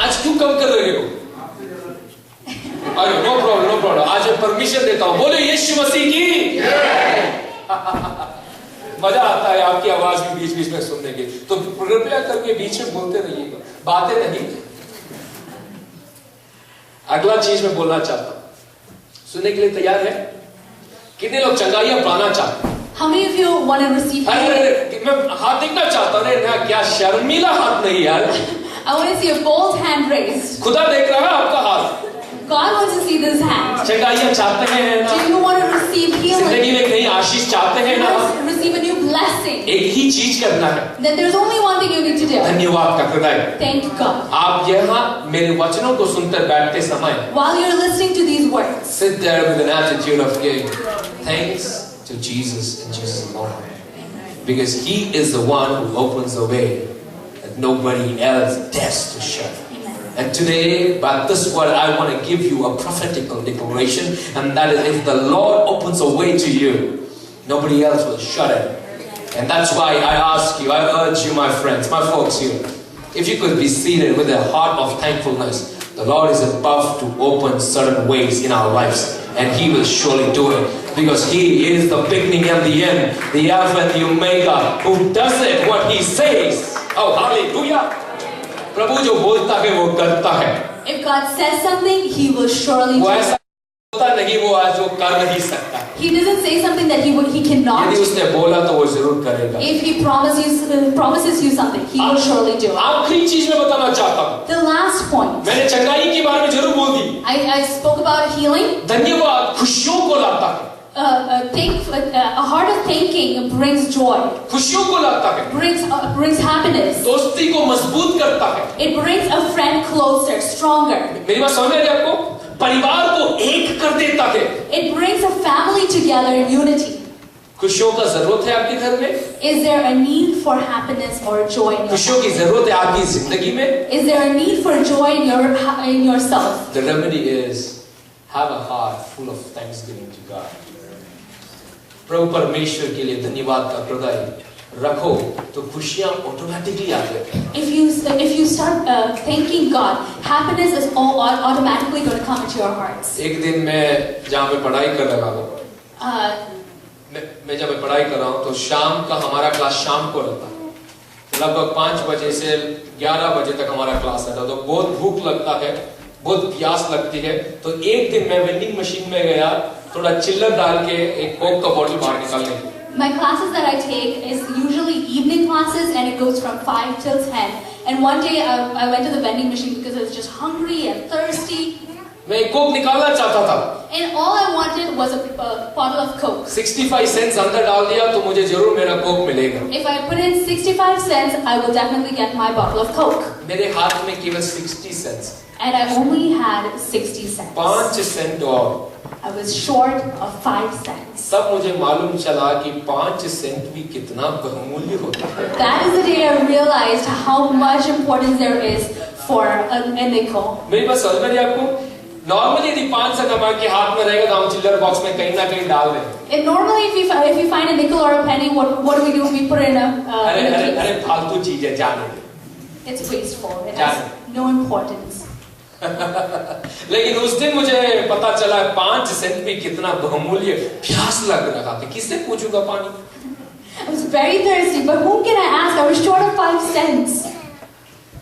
आज क्यों कम कर रहे हो? अरे नो प्रॉब्लम, नो प्रॉब्लम, आज मैं परमिशन देता हूं। बोले यीशु मसीह की। मजा आता है आपकी आवाज भी बीच बीच में सुनने की, तो कृपया करके बीच में बोलते रहिएगा, बातें नहीं। अगला चीज मैं बोलना चाहता हूं, सुनने के लिए तैयार है? कितने लोग चंगाइयां पाना चाहते हैं? How many of you want to receive healing? मैं हाथ देखना चाहता हूँ। क्या शर्मीला हाथ नहीं यार। I want to see a bold hand raised. खुदा देख रहा है आपका हाथ। God wants to see this hand. चंगाइयां चाहते हैं ना? Do you want to receive healing? जिंदगी में नई आशीष चाहते हैं ना? Receive a new blessing. एक ही चीज करना है। Then there's only one thing you need to do. धन्यवाद का हृदय। Thank God. आप यहाँ मेरे वचनों को सुनकर बैठते समय While you're listening to these words, sit there with an attitude of giving thanks to Jesus and Jesus alone, because He is the one who opens the way that nobody else dares to shut. And today, by this word, I want to give you a prophetical declaration, and that is, if the Lord opens a way to you, nobody else will shut it. And that's why I ask you, I urge you, my friends, my folks here, if you could be seated with a heart of thankfulness. The Lord is about to open certain ways in our lives, and He will surely do it, because He is the beginning and the end, the Alpha and the Omega, who does it what He says. Oh, hallelujah! प्रभु जो बोलता है वो करता है। if God says something, He will surely do वो it. ऐसा होता नहीं वो आज वो कर नहीं सकता। He doesn't say something that he cannot. यदि उसने बोला तो वो जरूर करेगा। If He promises you something, He will surely do it. आखिरी चीज मैं बताना चाहता हूँ। The last point. मैंने चंगाई के बारे में जरूर बोल दी। I spoke about healing. धन्यवाद खुशियों को लाता है। A heart of thanking brings joy. खुशियों को लाता है। Brings happiness. दोस्ती को मजबूत करता है। It brings a friend closer, stronger. मेरी बात समझ रहे हैं आपको? परिवार को एक कर देता है। It brings a family together in unity. खुशियों का जरूरत है आपके घर में? Is there a need for happiness or joy in your खुशियों की जरूरत है आपकी जिंदगी में? Is there a need for joy in yourself? The remedy is have a heart full of thanksgiving to God. प्रभु परमेश्वर के लिए धन्यवाद का हृदय रखो तो खुशियां ऑटोमेटिकली आ जाएगी। If you start thanking God, happiness is automatically going to come into your hearts. एक दिन मैं जहाँ पे पढ़ाई कर रहा हूँ, मैं जब पढ़ाई कर रहा हूँ तो शाम का हमारा क्लास शाम को रहता है। लगभग 5 बजे से 11 बजे तक हमारा क्लास रहता है। तो बहुत भूख लगता है, बहुत प्यास लगती है। तो एक दिन मैं वेंडिंग मशीन में गया, थोड़ा चिल्लर डाल के एक कोक का बोतल बाहर निकालने। My classes that I take is usually evening classes, and it goes from 5 till 10. And one day I went to the vending machine because I was just hungry and thirsty. मैं एक Coke निकालना चाहता था। And all I wanted was a bottle of Coke. 65 cents अंदर डाल दिया तो मुझे जरूर मेरा कोक मिलेगा। If I put in 65 cents, I will definitely get my bottle of Coke. मेरे हाथ में केवल 60 cents. And I only had 60 cents. 5 cent और I was short of 5 cents. तब मुझे मालूम चला कि 5 सेंट भी कितना बहुमूल्य होता है। That is the day I realized how much importance there is for a nickel. मेरी बात समझ में आई आपको? नॉर्मली यदि 5 सेंट हमारे हाथ में रहेगा तो हम चिल्लर बॉक्स में कहीं ना कहीं डाल देंगे। And normally if we find a nickel or a penny, what do? We put it in a अरे फालतू चीज है, जाने दे। It's wasteful. It has no importance. लेकिन उस दिन मुझे पता चला 5 सेंट भी कितना बहुमूल्य। प्यास लग रहा था, किससे पूछूंगा पानी? I was very thirsty, but whom can I ask? I was short of 5 cents.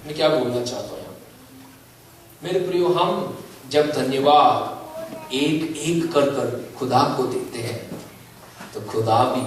मैं क्या बोलना चाहता हूँ मेरे प्रियो, हम जब धन्यवाद एक एक कर खुदा को देते हैं तो खुदा भी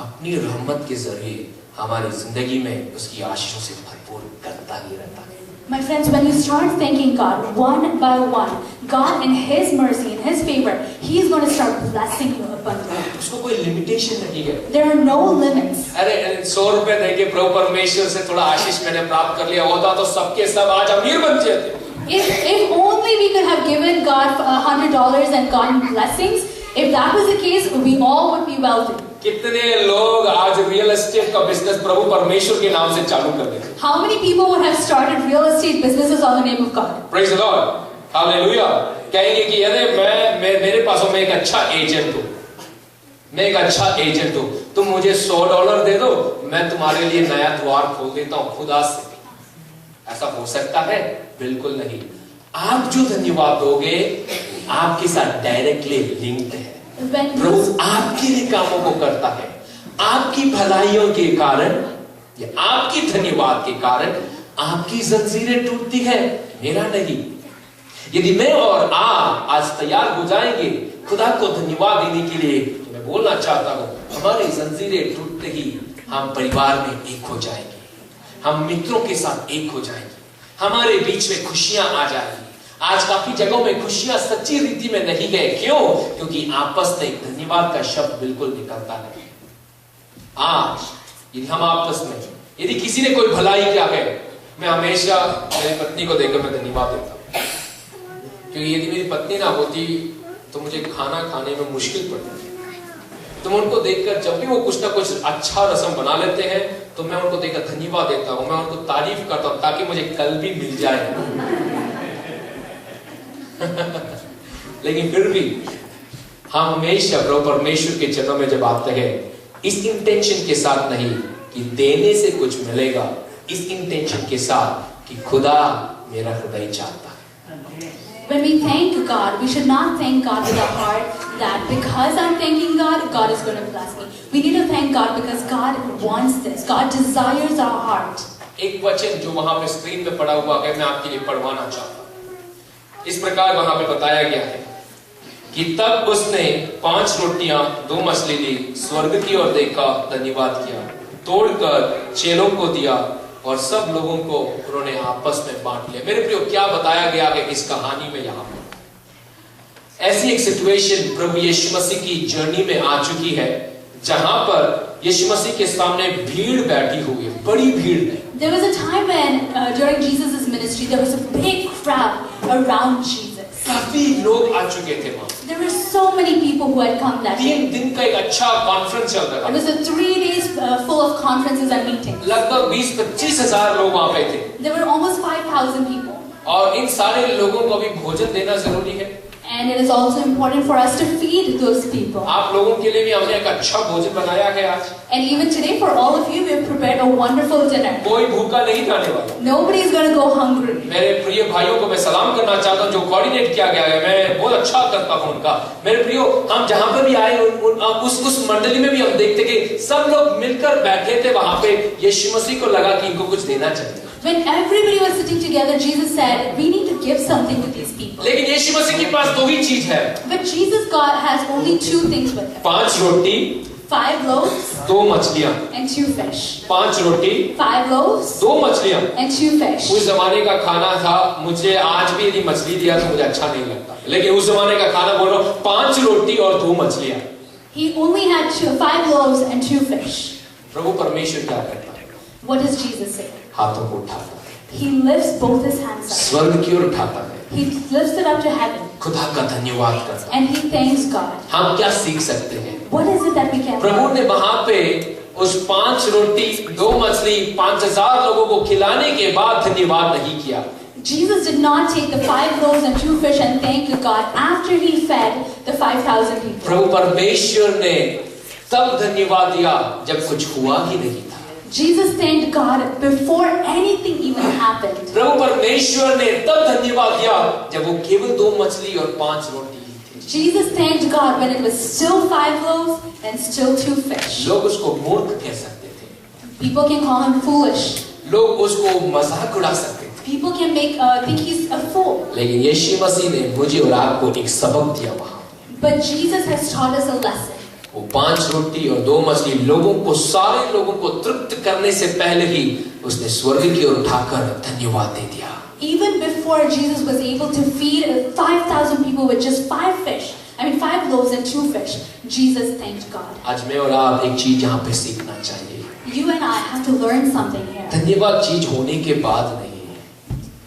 अपनी रहमत के जरिए हमारी जिंदगी में उसकी आशीषों से भरपूर करता ही रहता है। My friends, when you start thanking God one by one, God in His mercy, in His favor, He is going to start blessing you abundantly. उसको कोई लिमिटेशन नहीं है। There are no limits. अरे 100 रुपए देके प्रभु परमेश्वर से थोड़ा आशीष मैंने प्राप्त कर लिया होता तो सबके सब आज अमीर बन जाते। If only we could have given God $100 and gotten blessings, if that was the case, we all would be wealthy. कितने लोग आज रियल एस्टेट का बिजनेस प्रभु परमेश्वर के नाम से चालू कर देते? How many people would have started real estate businesses on the name of God? Praise the Lord, Hallelujah. कहेंगे कि अरे मैं मेरे पास मैं एक अच्छा एजेंट हूँ, मैं एक अच्छा एजेंट हूँ, तुम मुझे $100 दे दो, मैं तुम्हारे लिए नया द्वार खोल देता हूँ खुदा से। ऐसा हो सकता है? बिल्कुल नहीं। आप जो धन्यवाद दोगे आपके साथ डायरेक्टली लिंक्ड है। प्रभु आपके लिए कामों को करता है, आपकी भलाइयों के कारण या आपकी धन्यवाद के कारण आपकी जंजीरें टूटती है, मेरा नहीं। यदि मैं और आप आज तैयार हो जाएंगे खुदा को धन्यवाद देने के लिए, तो मैं बोलना चाहता हूं हमारी जंजीरें टूटते ही हम परिवार में एक हो जाएंगे, हम मित्रों के साथ एक हो जाएंगे, हमारे बीच में खुशियां आ जाएंगी। आज काफी जगहों में खुशियां सच्ची रीति में नहीं है। क्यों? क्योंकि आपस में धन्यवाद का शब्द बिल्कुल निकलता नहीं। आज यदि हम आपस में यदि किसी ने कोई भलाई किया है, मैं हमेशा मेरी पत्नी को देखकर मैं धन्यवाद देता हूं, क्योंकि यदि मेरी पत्नी ना होती तो मुझे खाना खाने में मुश्किल पड़ती। तो मैं उनको देखकर जब भी वो कुछ ना कुछ अच्छा रसम बना लेते हैं तो मैं उनको देखकर धन्यवाद देता हूं, मैं उनको तारीफ करता हूं ताकि मुझे कल भी मिल जाए। लेकिन फिर भी हम हमेशा प्रभु परमेश्वर के चरणों में जब आते हैं इस इंटेंशन के साथ नहीं कि देने से कुछ मिलेगा, इस इंटेंशन के साथ कि खुदा मेरा हृदय चाहता है। When we thank God, we should not thank God with a heart that because I'm thanking God, God is going to bless me. We need to thank God because God wants this. God desires our heart. एक वचन जो वहां पे screen पे पड़ा हुआ है मैं आपके लिए पढ़वाना चाहता हूं। इस प्रकार वहां पे बताया गया है कि तब उसने 5 रोटियां 2 मछली ली, स्वर्ग की ओर देखा, धन्यवाद किया, तोड़कर चेलों को दिया और सब लोगों को उन्होंने आपस में बांट लिया। मेरे प्रियो, क्या बताया गया है इस कहानी में? यहाँ पर ऐसी एक सिचुएशन प्रभु यीशु मसीह की जर्नी में आ चुकी है जहां पर यीशु मसीह के सामने भीड़ बैठी हुई है, बड़ी भीड़ है। There was a time when during Jesus' ministry there was a big crowd around Jesus. काफी लोग आ चुके थे वहां। There were so many people who had come that day. 3 दिन का एक अच्छा कॉन्फ्रेंस चल रहा It was a 3 days full of conferences and meetings. लगभग 20-25 हजार लोग वहां पे थे। There were almost 5,000 people. और इन सारे लोगों को भी भोजन देना जरूरी है। And it is also important for us to feed those people. आप लोगों के लिए भी हमने एक अच्छा भोजन बनाया है आज। And even today for all of you we have prepared a wonderful dinner. कोई भूखा नहीं जाने वाला। Nobody is going to go hungry. मेरे प्रिय भाइयों को मैं सलाम करना चाहता हूं जो कोऑर्डिनेट किया गया है, मैं बहुत अच्छा करता हूं उनका। मेरे प्रियो, हम जहां पर भी आए उस मंडली में भी हम देखते कि सब लोग मिलकर बैठे थे वहां पे। यीशु मसीह को लगा कि इनको कुछ देना चाहिए। When everybody was sitting together, Jesus said, we need to give something to these people. लेकिन यीशु मसीह के पास 2 ही चीज है। But Jesus God has only 2 things with him. 5 roti 5 loaves 2 मछलियां। and 2 fish. 5 रोटी 5 loaves 2 मछलियां and 2 fish. उस जमाने का खाना था। मुझे आज भी यदि मछली दिया तो मुझे अच्छा नहीं लगता, लेकिन उस जमाने का खाना बोल रहा हूं, 5 रोटी और 2 मछलियां। He only had 5 loaves and 2 fish. प्रभु परमेश्वर क्या करता है? What does Jesus say? हाथों को उठाता है, He lifts both his hands up. स्वर्ग की ओर उठाता है, He lifts it up to heaven खुदा का धन्यवाद करता है। and he thanks God. हम क्या सीख सकते हैं? What is it that we can Prabhu learn? ने वहां पे उस 5 रोटी 2 मछली 5000 लोगों को खिलाने के बाद धन्यवाद नहीं किया। Jesus did not take the 5 loaves and 2 fish and thank God after he fed the 5,000 people. प्रभु परमेश्वर ने तब धन्यवाद दिया जब कुछ हुआ ही नहीं था। Jesus thanked God before anything even happened. प्रभु परमेश्वर ने तब धन्यवाद दिया जब वो केवल 2 मछली और 5 रोटी थी। Jesus thanked God when it was still 5 loaves and still 2 fish. लोग उसको मूर्ख कह सकते थे, People can call him foolish. लोग उसको मजाक उड़ा सकते थे, People can think he's a fool. लेकिन यीशु मसीह ने मुझे और आपको एक सबक दिया वहां। But Jesus has taught us a lesson. वो 5 रोटी और 2 मछली लोगों को, सारे लोगों को तृप्त करने से पहले ही उसने स्वर्ग की ओर उठाकर धन्यवाद दे दिया। Even before Jesus was able to feed 5,000 people with just 5 loaves and 2 fish, Jesus thanked God. आज मैं और आप एक चीज यहाँ पे सीखना चाहिए। You and I have to learn something here. धन्यवाद चीज होने के बाद नहीं,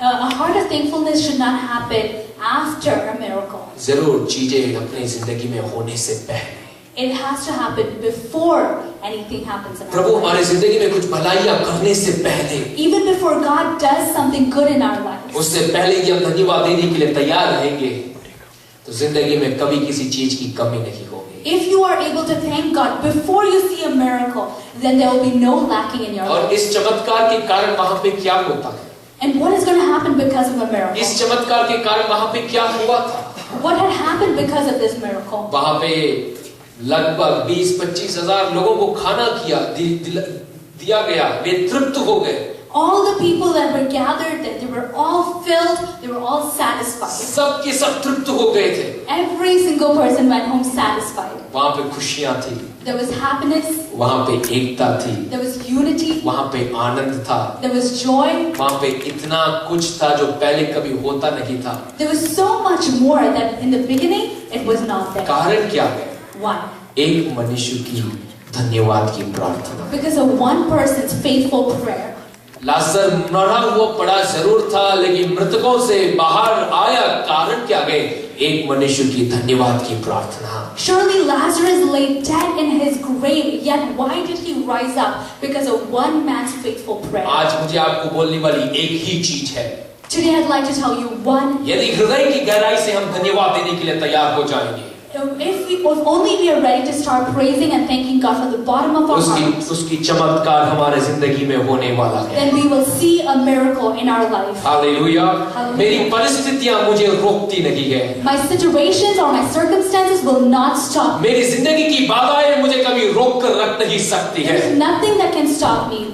A heart of thankfulness should not happen after a miracle. जरूर चीजें अपनी जिंदगी में होने से पहले। It has to happen before anything happens in our Prabhu life. हमारी जिंदगी में कुछ भलाइयां करने से पहले, Even before God does something good in our lives, उससे पहले कि हम धन्यवाद देने के लिए तैयार रहेंगे, तो जिंदगी में कभी किसी चीज की कमी नहीं होगी। if you are able to thank God before you see a miracle, then there will be no lacking in your और life. इस चमत्कार के कारण वहां पे क्या होता है? And what is going to happen because of a miracle? इस चमत्कार के कारण वहां पे क्या हुआ था? What had happened because of this miracle? वहां पे लगभग 20-25 हजार लोगों को खाना दिया गया, वे तृप्त हो गए। All the people that were gathered there, they were all filled, they were all satisfied. सब के सब तृप्त हो गए थे। Every single person went home satisfied. वहां पे खुशियां थी, There was happiness, वहां पे एकता थी, there was unity, वहां पे आनंद था, there was joy. वहां पे इतना कुछ था जो पहले कभी होता नहीं था। There was so much more that in the beginning it was not there. कारण क्या है? Why? एक मनुष्य की धन्यवाद की प्रार्थना। Because of one person's faithful prayer. लाजर मरा हुआ पड़ा जरूर था, लेकिन मृतकों से बाहर आया। कारण क्या है? एक मनुष्य की धन्यवाद की प्रार्थना। Surely Lazarus lay dead in his grave, yet why did he rise up? Because of one man's faithful prayer. आज मुझे आपको बोलने वाली एक ही चीज है। Today I'd like to tell you one. यदि हृदय की गहराई से हम धन्यवाद देने के लिए तैयार हो जाएंगे, If only we are ready to start praising and thanking God from the bottom of our hearts, उसकी चमत्कार हमारे जिंदगी में होने वाला है। then we will see a miracle in our life. Hallelujah. Hallelujah. मेरी परिस्थितियां मुझे रोकती नहीं है, My situations or my circumstances will not stop me. मेरी जिंदगी की बाधाएं मुझे कभी रोक कर रख नहीं सकती है। There's nothing that can stop me.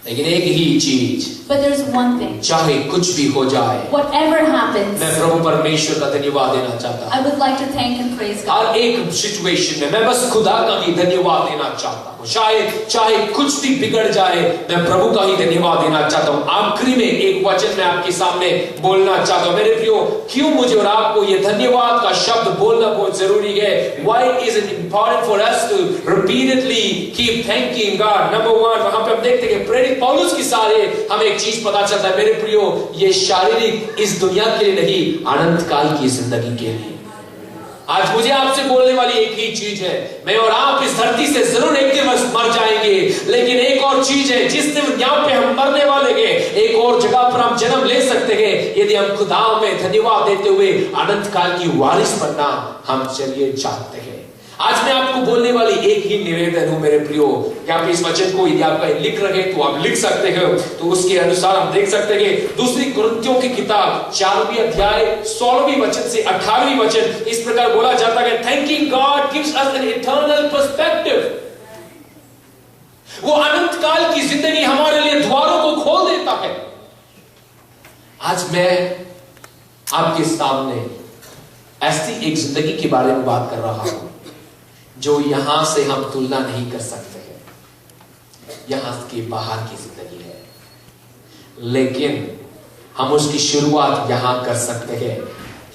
लेकिन एक ही चीज, But there's one thing. चाहे कुछ भी हो जाए, Whatever happens, मैं प्रभु परमेश्वर का धन्यवाद देना चाहता I हूँ। would like to thank and praise God. हर एक सिचुएशन में मैं बस खुदा का ही धन्यवाद देना चाहता हूँ। चाहे कुछ भी बिगड़ जाए, मैं प्रभु का ही धन्यवाद देना चाहता हूँ। आखिरी में एक वचन मैं आपके सामने बोलना चाहता हूँ। मेरे प्रियो, क्यों मुझे और आपको ये धन्यवाद का शब्द बोलना बहुत जरूरी है? Why is it important for us to repeatedly keep thanking God? Number one, वहां पे हम देखते हैं प्रेरित पौलुस की सारे हमें एक चीज पता चलता है। मेरे प्रियो, ये शारीरिक इस दुनिया के लिए नहीं, अनंत काल की जिंदगी के लिए। आज मुझे आपसे बोलने वाली एक ही चीज है, मैं और आप इस धरती से जरूर एक दिन मर जाएंगे, लेकिन एक और चीज है, जिस दिन यहाँ पे हम मरने वाले हैं, एक और जगह पर हम जन्म ले सकते हैं, यदि हम खुदा में धन्यवाद देते हुए अनंत काल की वारिस बनना हम चलिए चाहते हैं। आज मैं आपको बोलने वाली एक ही निवेदन हूं मेरे प्रियो, यहाँ पे इस वचन को यदि आप लिख रहे तो आप लिख सकते हो, तो उसके अनुसार हम देख सकते हैं दूसरी कुरिन्थियों की किताब 4वीं अध्याय 16वीं वचन से 18वीं वचन इस प्रकार बोला जाता है, thanking God gives us an eternal perspective. वो अनंत काल की जिंदगी हमारे लिए द्वारों को खोल देता है। आज मैं आपके सामने ऐसी एक जिंदगी के बारे में बात कर रहा हूं जो यहां से हम तुलना नहीं कर सकते हैं, यहां के बाहर की जिंदगी है, लेकिन हम उसकी शुरुआत यहां कर सकते हैं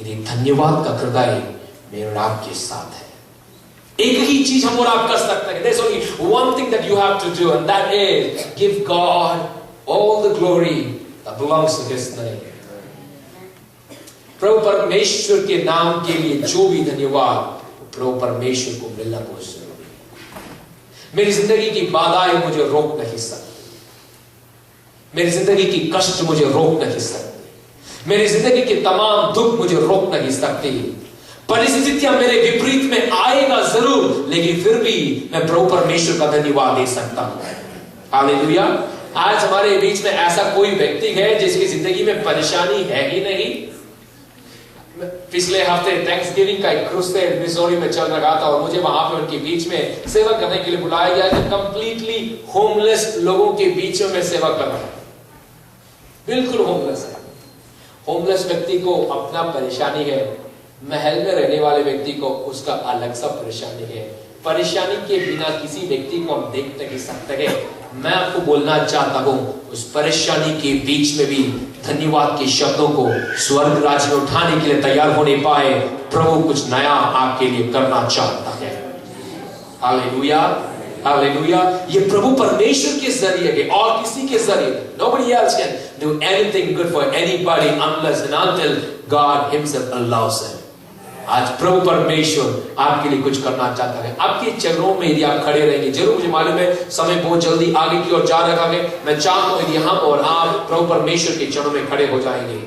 यदि धन्यवाद का हृदय मेरे और आपके साथ है। एक ही चीज हम और आप कर सकते हैं। There's only one thing that you have to do, and that is give God all the glory that belongs to His name. प्रभु परमेश्वर के नाम के लिए जो भी धन्यवाद प्रभु परमेश्वर को मिलना बहुत जरूरी है। मेरी जिंदगी की बाधाएं मुझे रोक नहीं सकती, मेरी जिंदगी की कष्ट मुझे रोक नहीं सकती, मेरी जिंदगी के तमाम दुख मुझे रोक नहीं सकती। परिस्थितियां मेरे विपरीत में आएगा जरूर, लेकिन फिर भी मैं प्रभु परमेश्वर का धन्यवाद दे सकता हूं। हालेलुया। आज हमारे बीच में ऐसा कोई व्यक्ति है जिसकी जिंदगी में परेशानी है ही नहीं? पिछले हफ्ते थैंक्सगिविंग का एक क्रूसेड मिसौरी में चल रहा था और मुझे वहां पे उनके बीच में सेवा करने के लिए बुलाया गया था। कंप्लीटली होमलेस लोगों के बीच में सेवा कर रहा हूं, बिल्कुल होमलेस है। होमलेस व्यक्ति को अपना परेशानी है, महल में रहने वाले व्यक्ति को उसका अलग सा परेशानी है। परेशानी के बिना किसी व्यक्ति को हम देख नहीं सकते हैं। मैं आपको बोलना चाहता हूं, उस परेशानी के बीच में भी धन्यवाद के शब्दों को स्वर्ग राज्य में उठाने के लिए तैयार होने पाए। प्रभु कुछ नया आपके लिए करना चाहता है। Hallelujah, hallelujah. ये प्रभु परमेश्वर के जरिए है और किसी के जरिए। Nobody else can do anything good for anybody unless and until God Himself allows it. आज प्रभु परमेश्वर आपके लिए कुछ करना चाहता है। आपके चरणों में यदि आप खड़े रहेंगे, जरूर मुझे मालूम है समय बहुत जल्दी आगे की ओर जा रहा है। मैं चाहता हूं यदि हम और आप प्रभु परमेश्वर के चरणों में खड़े हो जाएंगे।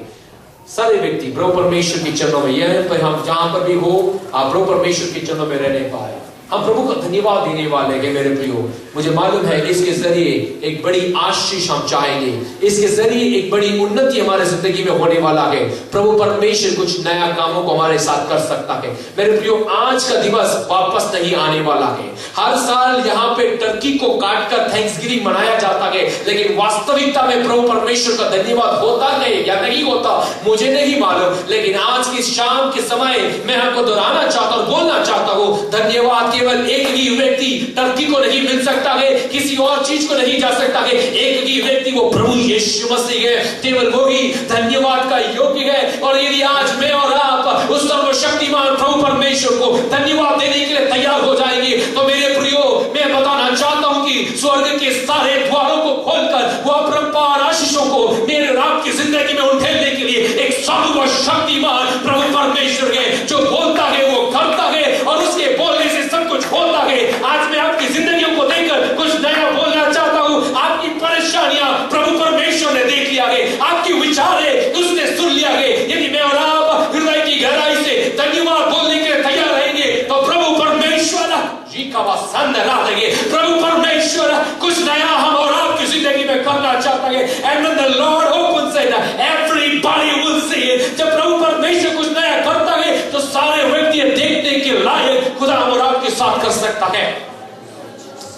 सारे व्यक्ति प्रभु परमेश्वर के चरणों में, यह पर हम जहां पर भी हो, आप प्रभु परमेश्वर के चरणों में रहने पाए। हम प्रभु को धन्यवाद देने वाले हैं मेरे प्रियो। मुझे मालूम है इसके जरिए एक बड़ी आशीष हम चाहेंगे, इसके जरिए एक बड़ी उन्नति हमारे जिंदगी में होने वाला है। प्रभु परमेश्वर कुछ नया कामों को हमारे साथ कर सकता है। मेरे प्रियो, आज का दिवस वापस नहीं आने वाला है। हर साल यहाँ पे टर्की को काटकर थैंक्सगिविंग मनाया जाता है, लेकिन वास्तविकता में प्रभु परमेश्वर का धन्यवाद होता है या नहीं होता मुझे नहीं मालूम। लेकिन आज की शाम के समय मैं आपको दोहराना चाहता हूँ, बोलना चाहता हूँ, धन्यवाद केवल एक ही व्यक्ति टर्की को नहीं मिल सकता है, किसी और चीज को नहीं जा सकता है। एक ही व्यक्ति वो प्रभु यीशु मसीह है, केवल वो ही धन्यवाद का योग्य है। और यदि आज मैं और आप उस सर्वशक्तिमान प्रभु परमेश्वर को धन्यवाद देने के लिए तैयार हो जाएंगे, तो मेरे प्रियो, मैं बताना चाहता हूं कि स्वर्ग के सारे द्वारों को खोलकर वो अपरंपार आशीषों को मेरे और आपकी जिंदगी में उठेलने के लिए एक सर्वशक्तिमान प्रभु परमेश्वर है, जो बोलता है वो करता है और उसके बोलने से सब कुछ होता है। आज मैं आपकी जिंदगियों को देखकर कुछ नया बोलना चाहता हूं। आपकी परेशानियां प्रभु परमेश्वर ने देख लिया है, आपकी विचार है उसने सुन लिया है। यदि मैं और आप हृदय की गहराई से धन्यवाद बोलने के लिए तैयार रहेंगे, तो प्रभु परमेश्वर जी का वचन रहेंगे। प्रभु परमेश्वर कुछ नया हम और आपकी जिंदगी में करना चाहता है। And when the Lord opens it, everybody will see it. जब प्रभु परमेश्वर कुछ नया करता है, तो सारे व्यक्ति देखने के लायक खुदा हम और आपके साथ कर सकता है।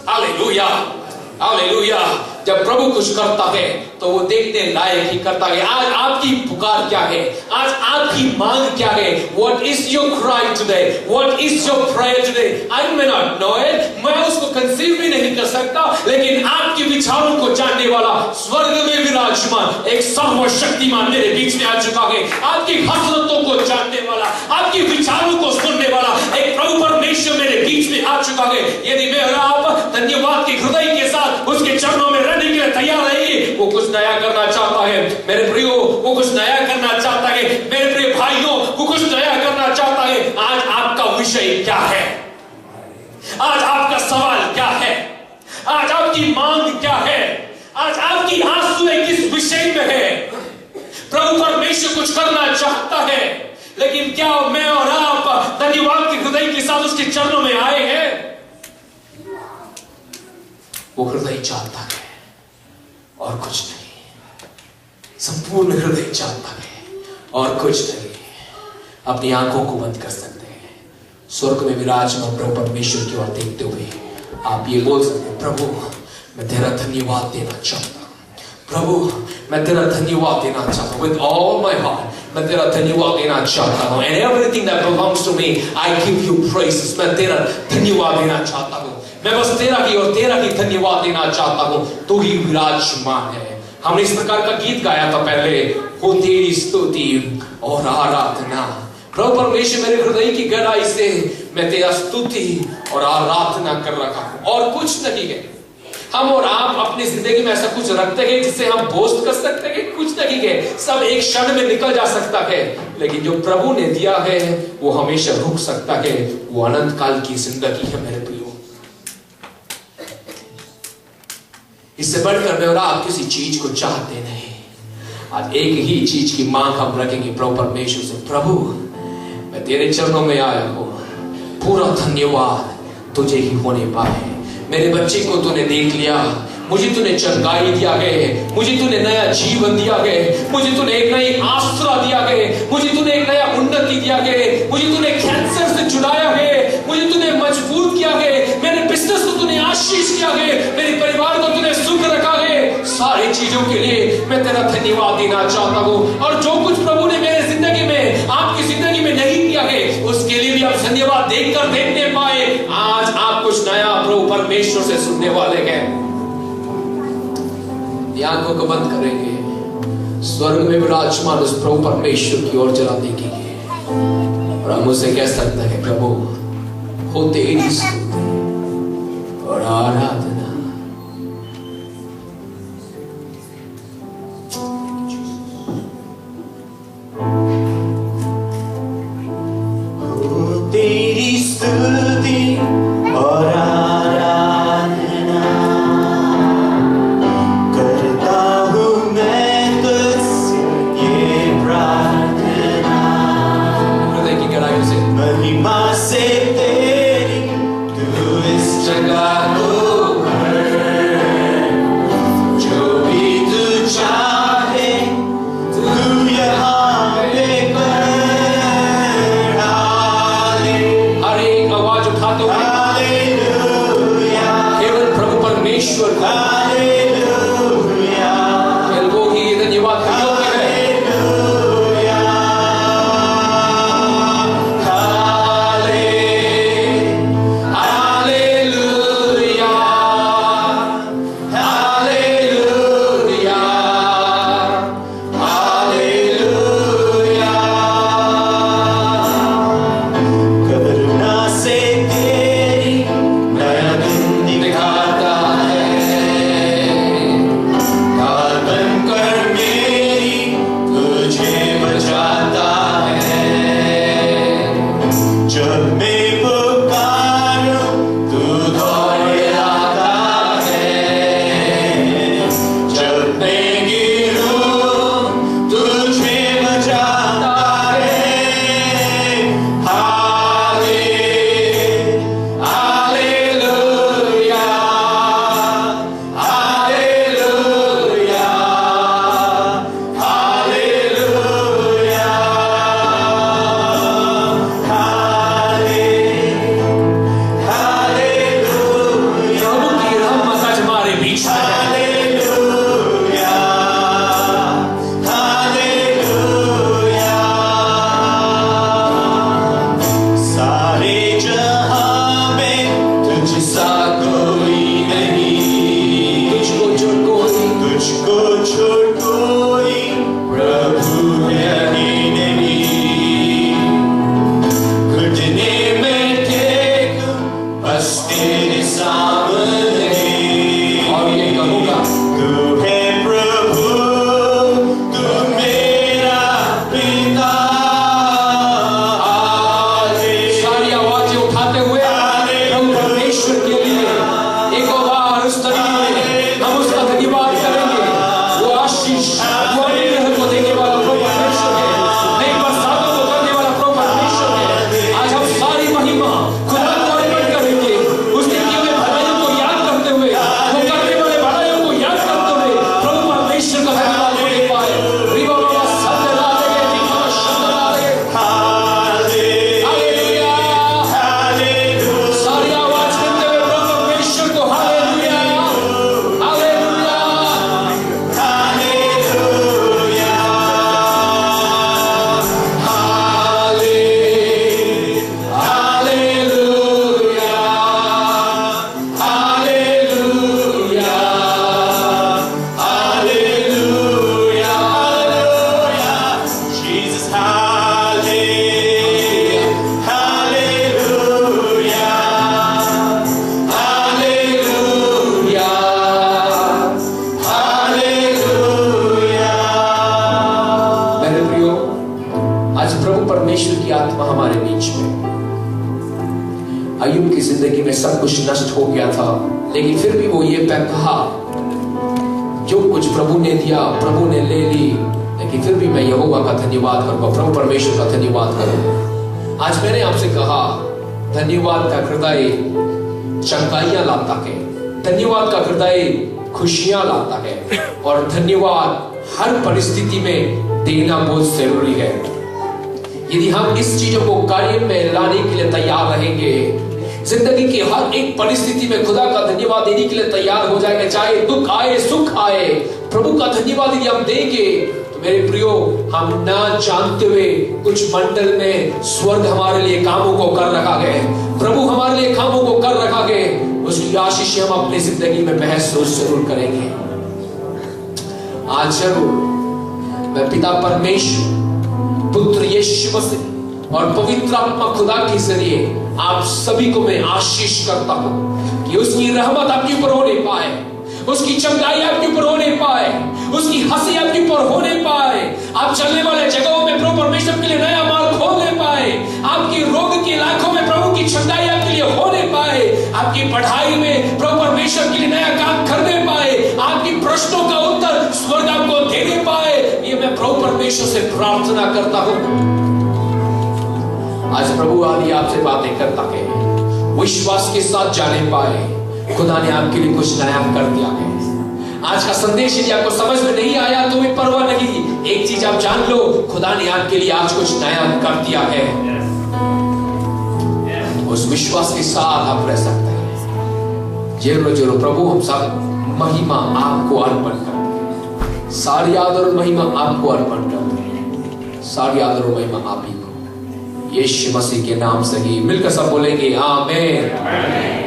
Hallelujah, hallelujah. जब प्रभु कुछ करता है तो वो देखने लायक ही करता है। आज आपकी पुकार क्या है? आज आपकी मांग क्या है? What is your cry today? What is your prayer today? I may not know it, मैं उसको कंसीव भी नहीं कर सकता, लेकिन आपके विचारों को जानने वाला स्वर्ग में विराजमान एक सर्वशक्तिमान मेरे बीच में आ चुका है। आपकी हसरतों को जानने वाला, आपके विचारों को सुनने वाला एक प्रभु परमेश्वर मेरे बीच में आ चुका है। यदि मैं और आप धन्यवाद के हृदय के साथ उसके चरणों में रहने के लिए तैयार रहिए, वो कुछ नया करना चाहता है। मेरे प्रियो, वो कुछ नया करना चाहता है। मेरे प्रिय भाइयों, वो कुछ नया करना चाहता है। आज आपका विषय क्या है? आज आपका सवाल क्या है? आज आपकी मांग क्या है? आज आपकी आंसुएं किस विषय में है? प्रभु परमेश्वर कुछ करना चाहता है, लेकिन क्या मैं और आप धन्यवाद के हृदय के साथ उसके चरणों में आए हैं? वो हृदय चाहता है और कुछ नहीं, संपूर्ण हृदय चाहता है और कुछ नहीं। अपनी आंखों को बंद कर सकते हैं, स्वर्ग में विराजमान प्रभु परमेश्वर की ओर देखते हुए आप ये बोल सकते हैं, प्रभु मैं तेरा धन्यवाद देना चाहता हूं। प्रभु मैं तेरा धन्यवाद देना चाहता हूं। With all my heart मैं तेरा धन्यवाद देना चाहता हूं। And everything that belongs to me, I give you praises। मैं तेरा धन्यवाद देना चाहता हूं। मैं बस तेरा ही और तेरा ही धन्यवाद देना चाहता हूं। तू ही विराजमान है। हमने इस प्रकार का गीत गाया था पहले, हो तेरी स्तुति और आराधना। प्रभु परमेश्वर मेरे हृदय की गहराई से मैं तेरा स्तुति और आराधना कर रखा हूं और कुछ नहीं है। हम और आप अपनी जिंदगी में ऐसा कुछ रखते हैं जिससे हम बोस्ट कर सकते हैं? कुछ नहीं है, सब एक क्षण में निकल जा सकता है, लेकिन जो प्रभु ने दिया है वो हमेशा रुक सकता है। वो अनंत काल की जिंदगी है मेरे प्रियो। इससे बढ़कर मैं और आप किसी चीज को चाहते नहीं। आज एक ही चीज की मांग हम रखेंगे प्रभु परमेश्वर से, प्रभु मैं तेरे चरणों में आया हूं, पूरा धन्यवाद तुझे ही होने पाए। मेरे बच्चे को तूने देख लिया, मुझे तूने चंगाई दिया गए, मुझे तूने नया जीवन दिया गए, मुझे तूने एक नई आस्था दिया गए, मुझे तूने एक नया उन्नति दिया गए, मुझे तूने कैंसर से छुड़ाया है, मुझे तूने मजबूत किया है, मेरे बिजनेस को तूने आशीष किया है, मेरे परिवार को तूने सुख रखा है। सारी चीजों के लिए मैं तेरा धन्यवाद देना चाहता हूँ। और जो कुछ प्रभु ने मेरे जिंदगी में, आपकी जिंदगी में नहीं किया है, उसके लिए भी आप धन्यवाद देकर देखने पाए। आज आप परमेश्वर से सुनने वाले हैं। आंखों को बंद करेंगे, स्वर्ग में विराजमान उस प्रभु परमेश्वर की ओर जरा देखेंगे और हम उसे कह सकते हैं, प्रभु हो तेरी स्तुति और आराधना। तेरी स्तुति और आराधना करता हूँ मैं तुझसे ये प्रार्थना। हृदय की गहराइयों से महिमा से तेरी तू इस जगह को भर, जो भी तू चाहे तू यहाँ पे कर। केवल प्रभु परमेश्वर वो ही धन्यवाद योग्य है। अय्यूब की जिंदगी में सब कुछ नष्ट हो गया था, लेकिन फिर भी वो ये कहा, जो कुछ प्रभु ने दिया प्रभु ने ले ली, लेकिन फिर भी मैं यहोवा का धन्यवाद करूंगा, प्रभु परमेश्वर का धन्यवाद करूंगा। आज मैंने आपसे कहा धन्यवाद का हृदय चंगाइयां लाता है, धन्यवाद का हृदय खुशियां लाता है, और धन्यवाद हर परिस्थिति में देना बहुत जरूरी है। यदि हम इस चीजों को कार्य में लाने के लिए तैयार रहेंगे, जिंदगी की हर एक परिस्थिति में खुदा का धन्यवाद देने के लिए तैयार हो जाएंगे, चाहे दुख आए सुख आए, प्रभु का धन्यवाद यदि हम देंगे, तो मेरे प्रियो हम ना जानते हुए कुछ मंडल में स्वर्ग हमारे लिए कामों को कर रखा है, प्रभु हमारे लिए कामों को कर रखा है। उसकी आशीष हम अपनी जिंदगी में महसूस जरूर करेंगे। आज जरूर मैं पिता परमेश्वर, पुत्र यीशु मसीह और पवित्र आत्मा खुदा के जरिए आप सभी को मैं आशीष करता हूं कि उसकी रहमत आपके ऊपर होने पाए, उसकी चंगाई आपके ऊपर होने पाए, उसकी हंसी आपके ऊपर होने पाए, आप चलने वाले जगहों में प्रभु परमेश्वर के लिए नया मार्ग खोलने पाए, आपकी रोग के इलाकों में प्रभु की चंगाई आपके लिए होने पाए, आपकी पढ़ाई में प्रभु परमेश्वर के लिए नया काम करने पाए, आपकी प्रश्नों का उत्तर स्वर्ग आपको देने पाए, ये मैं प्रभु परमेश्वर से प्रार्थना करता हूं। आज प्रभु आदि आपसे बातें करता है, विश्वास के साथ जाने पाए खुदा ने आपके लिए कुछ नया कर दिया है। आज का संदेश यदि आपको समझ में नहीं आया तो भी परवाह नहीं, एक चीज आप जान लो, खुदा ने आपके लिए आज कुछ नया कर दिया है। उस विश्वास के साथ आप रह सकते हैं। जरूर जरूर प्रभु हम सब महिमा आपको अर्पण करते हैं, सारी आदर और महिमा आपको अर्पण करते हैं, सारी आदर और महिमा आप ही को यीशु मसीह के नाम से ही मिलकर सब बोलेंगे आमीन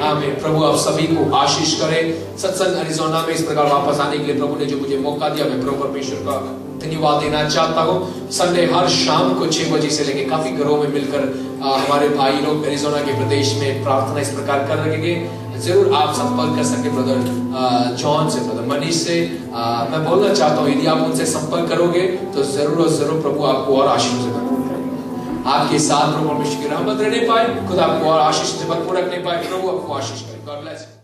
आमीन। प्रभु आप सभी को आशीष करें। सत्संग अरिज़ोना में इस प्रकार वापस आने के लिए प्रभु ने जो मुझे मौका दिया, मैं प्रभु परमेश्वर का धन्यवाद देना चाहता हूँ। संडे हर शाम को 6 बजे से लेकर काफी घरों में मिलकर हमारे भाई लोग अरिज़ोना के प्रदेश में प्रार्थना इस प्रकार कर रहे हैं। जरूर आप संपर्क कर सकते ब्रदर जॉन से, ब्रदर मनीष से। मैं बोलना चाहता हूँ यदि आप उनसे संपर्क करोगे तो जरूर और जरूर प्रभु आपको और आशीष से भरपूर करेंगे। आपके साथ प्रभु परमेश्वर की रहमत रहने पाए, खुदा आपको और आशीष से भरपूर रखने पाए। प्रभु आपको आशीष करें। God bless.